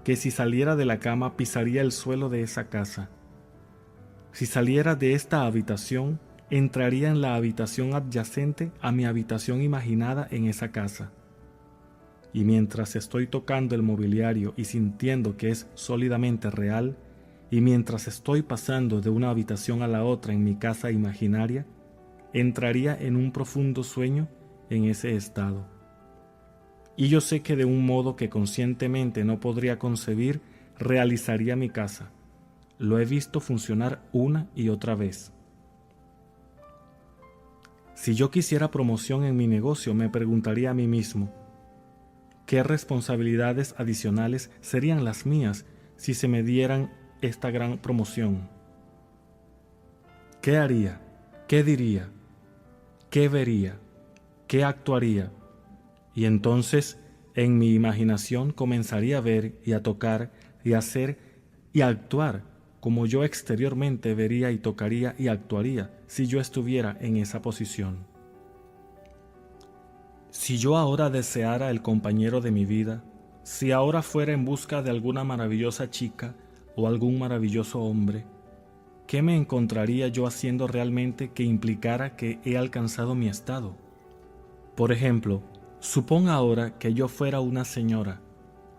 que si saliera de la cama pisaría el suelo de esa casa. Si saliera de esta habitación, entraría en la habitación adyacente a mi habitación imaginada en esa casa. Y mientras estoy tocando el mobiliario y sintiendo que es sólidamente real, y mientras estoy pasando de una habitación a la otra en mi casa imaginaria, entraría en un profundo sueño en ese estado. Y yo sé que de un modo que conscientemente no podría concebir, realizaría mi casa. Lo he visto funcionar una y otra vez. Si yo quisiera promoción en mi negocio, me preguntaría a mí mismo, ¿qué responsabilidades adicionales serían las mías si se me dieran esta gran promoción? ¿Qué haría? ¿Qué diría? ¿Qué vería? ¿Qué actuaría? Y entonces, en mi imaginación comenzaría a ver y a tocar y a hacer y a actuar como yo exteriormente vería y tocaría y actuaría si yo estuviera en esa posición. Si yo ahora deseara el compañero de mi vida, si ahora fuera en busca de alguna maravillosa chica o algún maravilloso hombre, ¿qué me encontraría yo haciendo realmente que implicara que he alcanzado mi estado? Por ejemplo, supón ahora que yo fuera una señora.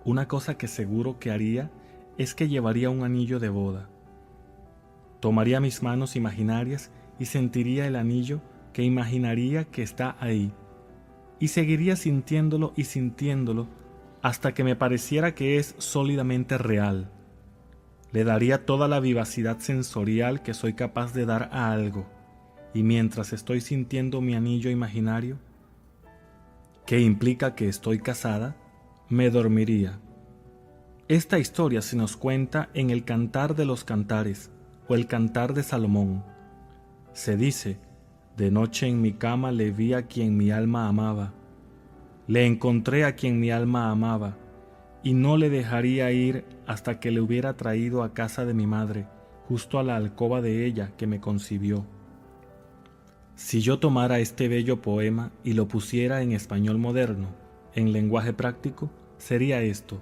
Una cosa que seguro que haría es que llevaría un anillo de boda. Tomaría mis manos imaginarias y sentiría el anillo que imaginaría que está ahí, y seguiría sintiéndolo y sintiéndolo hasta que me pareciera que es sólidamente real. Le daría toda la vivacidad sensorial que soy capaz de dar a algo, y mientras estoy sintiendo mi anillo imaginario, que implica que estoy casada, me dormiría. Esta historia se nos cuenta en el Cantar de los Cantares o el Cantar de Salomón. Se dice, de noche en mi cama le vi a quien mi alma amaba, le encontré a quien mi alma amaba, y no le dejaría ir hasta que le hubiera traído a casa de mi madre, justo a la alcoba de ella que me concibió. Si yo tomara este bello poema y lo pusiera en español moderno, en lenguaje práctico, sería esto.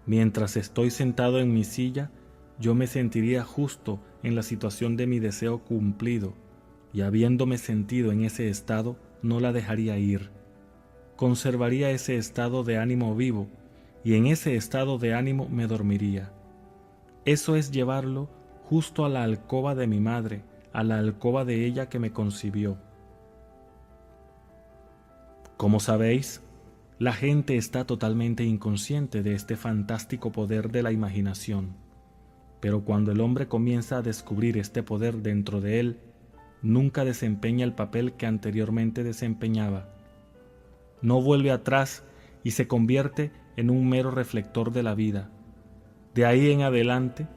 Mientras estoy sentado en mi silla, yo me sentiría justo en la situación de mi deseo cumplido, y habiéndome sentido en ese estado, no la dejaría ir. Conservaría ese estado de ánimo vivo, y en ese estado de ánimo me dormiría. Eso es llevarlo justo a la alcoba de mi madre, a la alcoba de ella que me concibió. Como sabéis, la gente está totalmente inconsciente de este fantástico poder de la imaginación, pero cuando el hombre comienza a descubrir este poder dentro de él, nunca desempeña el papel que anteriormente desempeñaba. No vuelve atrás y se convierte en un mero reflector de la vida. De ahí en adelante,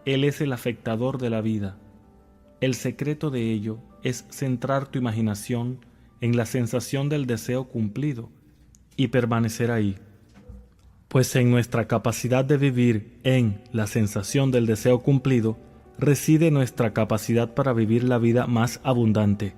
él es el afectador de la vida. El secreto de ello es centrar tu imaginación en la sensación del deseo cumplido y permanecer ahí. Pues en nuestra capacidad de vivir en la sensación del deseo cumplido reside nuestra capacidad para vivir la vida más abundante.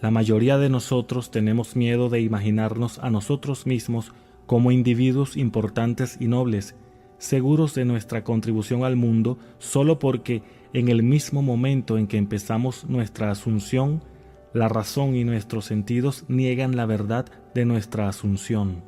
La mayoría de nosotros tenemos miedo de imaginarnos a nosotros mismos como individuos importantes y nobles, seguros de nuestra contribución al mundo solo porque en el mismo momento en que empezamos nuestra asunción, la razón y nuestros sentidos niegan la verdad de nuestra asunción.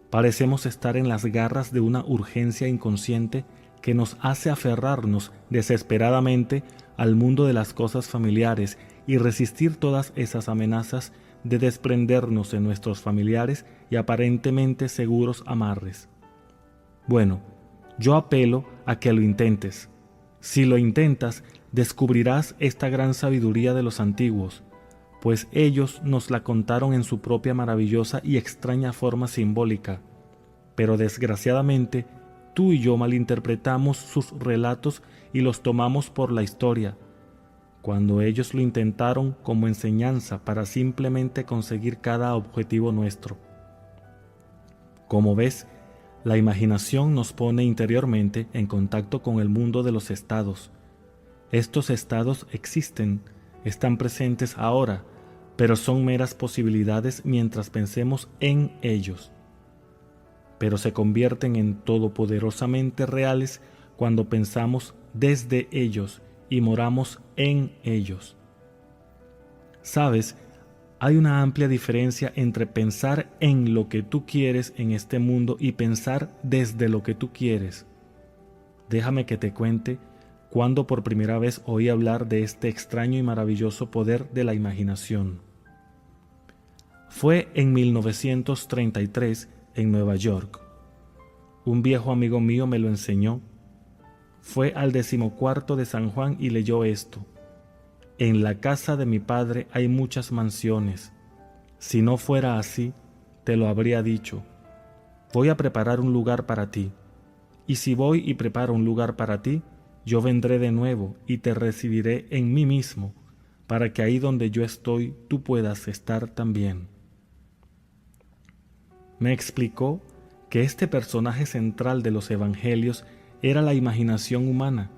Parecemos estar en las garras de una urgencia inconsciente que nos hace aferrarnos desesperadamente al mundo de las cosas familiares y resistir todas esas amenazas de desprendernos de nuestros familiares y aparentemente seguros amarres. Bueno, yo apelo a que lo intentes. Si lo intentas, descubrirás esta gran sabiduría de los antiguos, pues ellos nos la contaron en su propia maravillosa y extraña forma simbólica. Pero desgraciadamente, tú y yo malinterpretamos sus relatos y los tomamos por la historia, cuando ellos lo intentaron como enseñanza para simplemente conseguir cada objetivo nuestro. Como ves, la imaginación nos pone interiormente en contacto con el mundo de los estados. Estos estados existen, están presentes ahora, pero son meras posibilidades mientras pensemos en ellos. Pero se convierten en todopoderosamente reales cuando pensamos desde ellos y moramos en ellos. ¿Sabes? Hay una amplia diferencia entre pensar en lo que tú quieres en este mundo y pensar desde lo que tú quieres. Déjame que te cuente cuando por primera vez oí hablar de este extraño y maravilloso poder de la imaginación. Fue en 1933 en Nueva York. Un viejo amigo mío me lo enseñó. Fue al 14º de San Juan y leyó esto. En la casa de mi padre hay muchas mansiones. Si no fuera así, te lo habría dicho. Voy a preparar un lugar para ti. Y si voy y preparo un lugar para ti, yo vendré de nuevo y te recibiré en mí mismo, para que ahí donde yo estoy tú puedas estar también. Me explicó que este personaje central de los evangelios era la imaginación humana.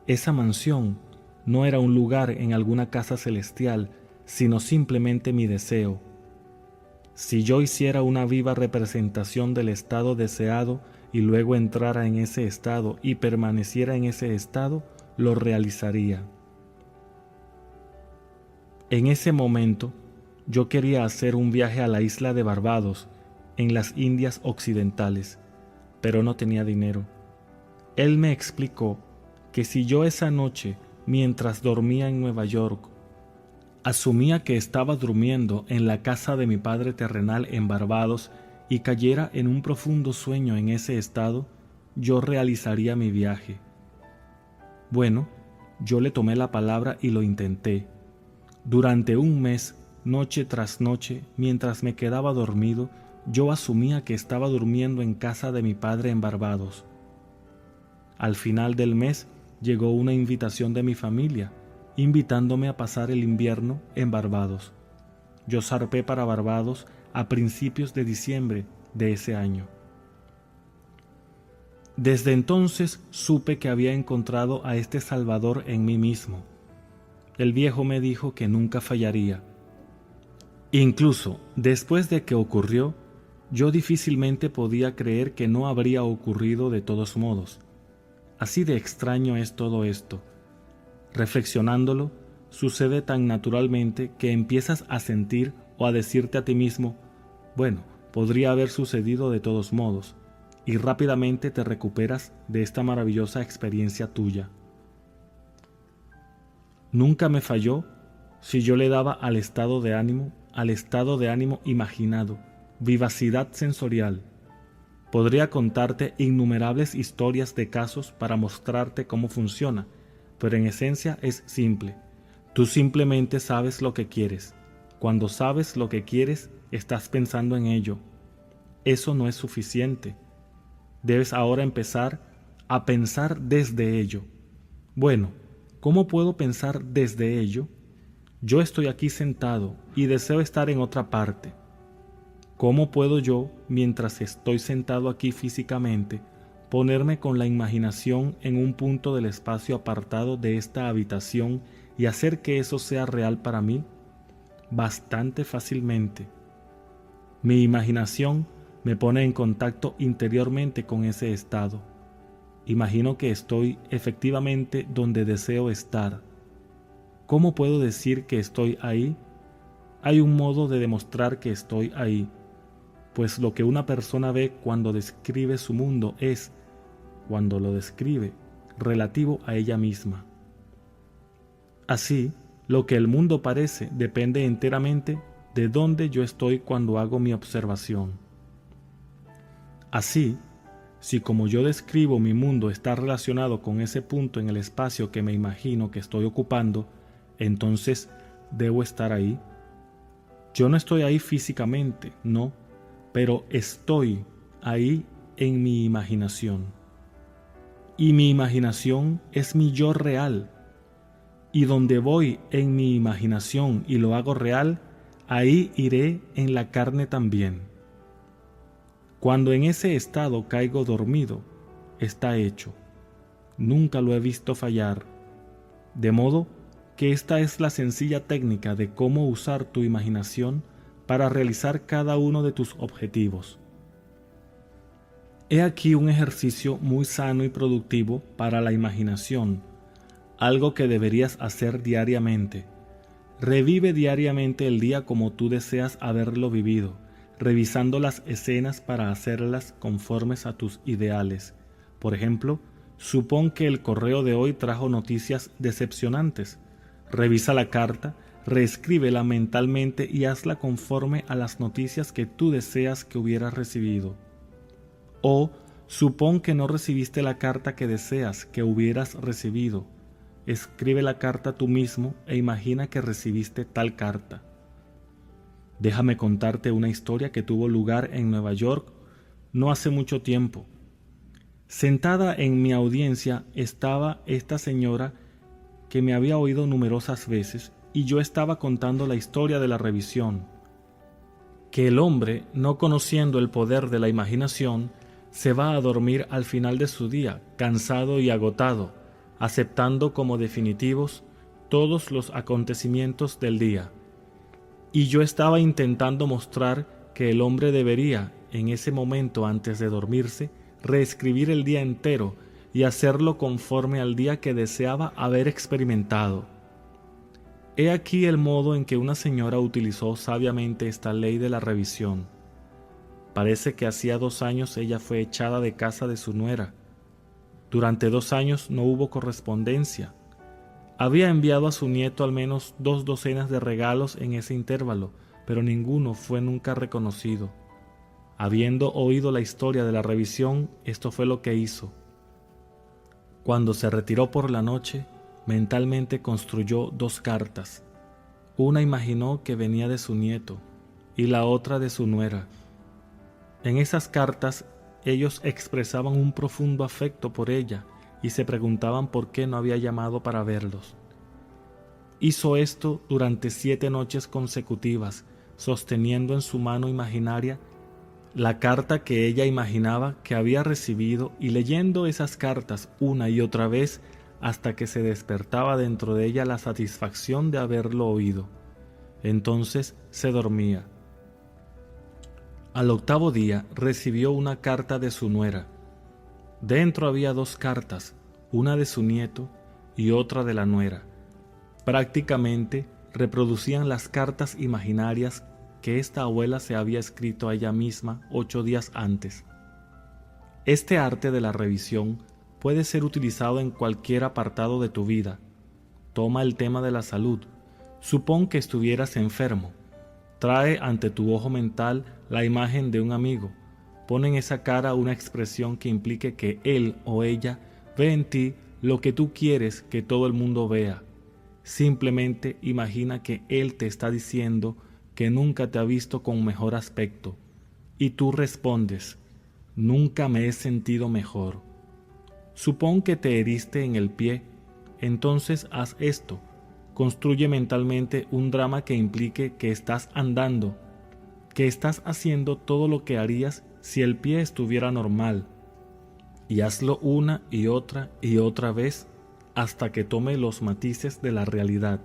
Esa mansión no era un lugar en alguna casa celestial, sino simplemente mi deseo. Si yo hiciera una viva representación del estado deseado y luego entrara en ese estado y permaneciera en ese estado, lo realizaría. En ese momento, yo quería hacer un viaje a la isla de Barbados, en las Indias Occidentales, pero no tenía dinero. Él me explicó que si yo esa noche, mientras dormía en Nueva York, asumía que estaba durmiendo en la casa de mi padre terrenal en Barbados y cayera en un profundo sueño en ese estado, yo realizaría mi viaje. Bueno, yo le tomé la palabra y lo intenté. Durante un mes, noche tras noche, mientras me quedaba dormido, yo asumía que estaba durmiendo en casa de mi padre en Barbados. Al final del mes llegó una invitación de mi familia, invitándome a pasar el invierno en Barbados. Yo zarpé para Barbados a principios de diciembre de ese año. Desde entonces supe que había encontrado a este Salvador en mí mismo. El viejo me dijo que nunca fallaría. Incluso después de que ocurrió, yo difícilmente podía creer que no habría ocurrido de todos modos. Así de extraño es todo esto. Reflexionándolo, sucede tan naturalmente que empiezas a sentir o a decirte a ti mismo, bueno, podría haber sucedido de todos modos, y rápidamente te recuperas de esta maravillosa experiencia tuya. Nunca me falló si yo le daba al estado de ánimo imaginado, vivacidad sensorial. Podría contarte innumerables historias de casos para mostrarte cómo funciona, pero en esencia es simple. Tú simplemente sabes lo que quieres. Cuando sabes lo que quieres, estás pensando en ello. Eso no es suficiente. Debes ahora empezar a pensar desde ello. Bueno, ¿cómo puedo pensar desde ello? Yo estoy aquí sentado y deseo estar en otra parte. ¿Cómo puedo yo, mientras estoy sentado aquí físicamente, ponerme con la imaginación en un punto del espacio apartado de esta habitación y hacer que eso sea real para mí? Bastante fácilmente. Mi imaginación me pone en contacto interiormente con ese estado. Imagino que estoy efectivamente donde deseo estar. ¿Cómo puedo decir que estoy ahí? Hay un modo de demostrar que estoy ahí, pues lo que una persona ve cuando describe su mundo es, cuando lo describe, relativo a ella misma. Así, lo que el mundo parece depende enteramente de dónde yo estoy cuando hago mi observación. Así, si como yo describo mi mundo está relacionado con ese punto en el espacio que me imagino que estoy ocupando, entonces debo estar ahí. Yo no estoy ahí físicamente, no, pero estoy ahí en mi imaginación. Y mi imaginación es mi yo real. Y donde voy en mi imaginación y lo hago real, ahí iré en la carne también. Cuando en ese estado caigo dormido, está hecho. Nunca lo he visto fallar. De modo que esta es la sencilla técnica de cómo usar tu imaginación para realizar cada uno de tus objetivos. He aquí un ejercicio muy sano y productivo para la imaginación, algo que deberías hacer diariamente. Revive diariamente el día como tú deseas haberlo vivido, revisando las escenas para hacerlas conformes a tus ideales. Por ejemplo, supón que el correo de hoy trajo noticias decepcionantes. Revisa la carta, reescríbela mentalmente y hazla conforme a las noticias que tú deseas que hubieras recibido. O supón que no recibiste la carta que deseas que hubieras recibido. Escribe la carta tú mismo e imagina que recibiste tal carta. Déjame contarte una historia que tuvo lugar en Nueva York no hace mucho tiempo. Sentada en mi audiencia estaba esta señora que me había oído numerosas veces y yo estaba contando la historia de la revisión. Que el hombre, no conociendo el poder de la imaginación, se va a dormir al final de su día, cansado y agotado, aceptando como definitivos todos los acontecimientos del día. Y yo estaba intentando mostrar que el hombre debería, en ese momento antes de dormirse, reescribir el día entero y hacerlo conforme al día que deseaba haber experimentado. He aquí el modo en que una señora utilizó sabiamente esta ley de la revisión. Parece que hacía 2 años ella fue echada de casa de su nuera. Durante 2 años no hubo correspondencia. Había enviado a su nieto al menos 2 docenas de regalos en ese intervalo, pero ninguno fue nunca reconocido. Habiendo oído la historia de la revisión, esto fue lo que hizo. Cuando se retiró por la noche, mentalmente construyó 2 cartas. Una imaginó que venía de su nieto y la otra de su nuera. En esas cartas ellos expresaban un profundo afecto por ella y se preguntaban por qué no había llamado para verlos. Hizo esto durante 7 noches consecutivas, sosteniendo en su mano imaginaria la carta que ella imaginaba que había recibido y leyendo esas cartas una y otra vez hasta que se despertaba dentro de ella la satisfacción de haberlo oído. Entonces se dormía. Al 8º día recibió una carta de su nuera. Dentro había 2 cartas, una de su nieto y otra de la nuera. Prácticamente reproducían las cartas imaginarias que esta abuela se había escrito a ella misma 8 días antes. Este arte de la revisión puede ser utilizado en cualquier apartado de tu vida. Toma el tema de la salud. Supón que estuvieras enfermo. Trae ante tu ojo mental la imagen de un amigo. Pon en esa cara una expresión que implique que él o ella ve en ti lo que tú quieres que todo el mundo vea. Simplemente imagina que él te está diciendo que nunca te ha visto con mejor aspecto. Y tú respondes, nunca me he sentido mejor. Supón que te heriste en el pie. Entonces haz esto. Construye mentalmente un drama que implique que estás andando, que estás haciendo todo lo que harías si el pie estuviera normal, y hazlo una y otra vez hasta que tome los matices de la realidad.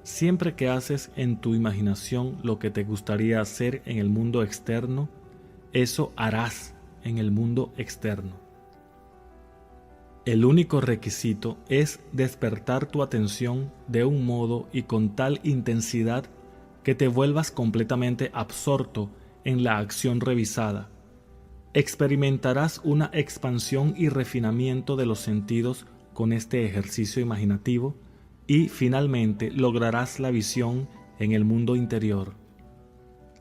Siempre que haces en tu imaginación lo que te gustaría hacer en el mundo externo, eso harás en el mundo externo. El único requisito es despertar tu atención de un modo y con tal intensidad que te vuelvas completamente absorto en la acción revisada. Experimentarás una expansión y refinamiento de los sentidos con este ejercicio imaginativo y finalmente lograrás la visión en el mundo interior.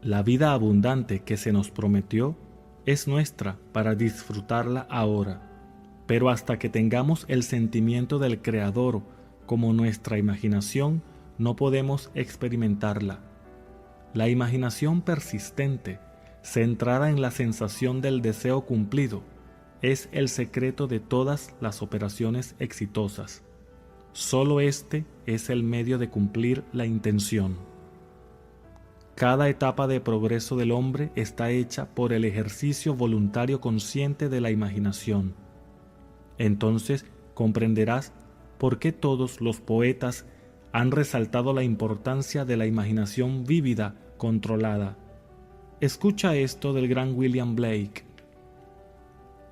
La vida abundante que se nos prometió es nuestra para disfrutarla ahora. Pero hasta que tengamos el sentimiento del Creador como nuestra imaginación, no podemos experimentarla. La imaginación persistente, centrada en la sensación del deseo cumplido, es el secreto de todas las operaciones exitosas. Solo este es el medio de cumplir la intención. Cada etapa de progreso del hombre está hecha por el ejercicio voluntario consciente de la imaginación. Entonces comprenderás por qué todos los poetas han resaltado la importancia de la imaginación vívida, controlada. Escucha esto del gran William Blake.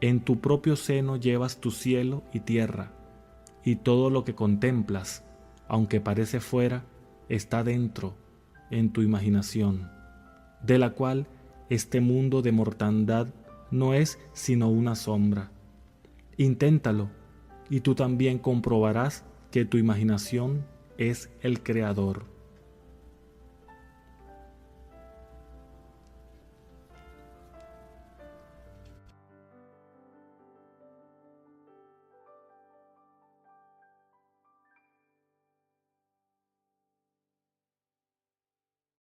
En tu propio seno llevas tu cielo y tierra, y todo lo que contemplas, aunque parece fuera, está dentro, en tu imaginación, de la cual este mundo de mortandad no es sino una sombra. Inténtalo, y tú también comprobarás que tu imaginación es el creador.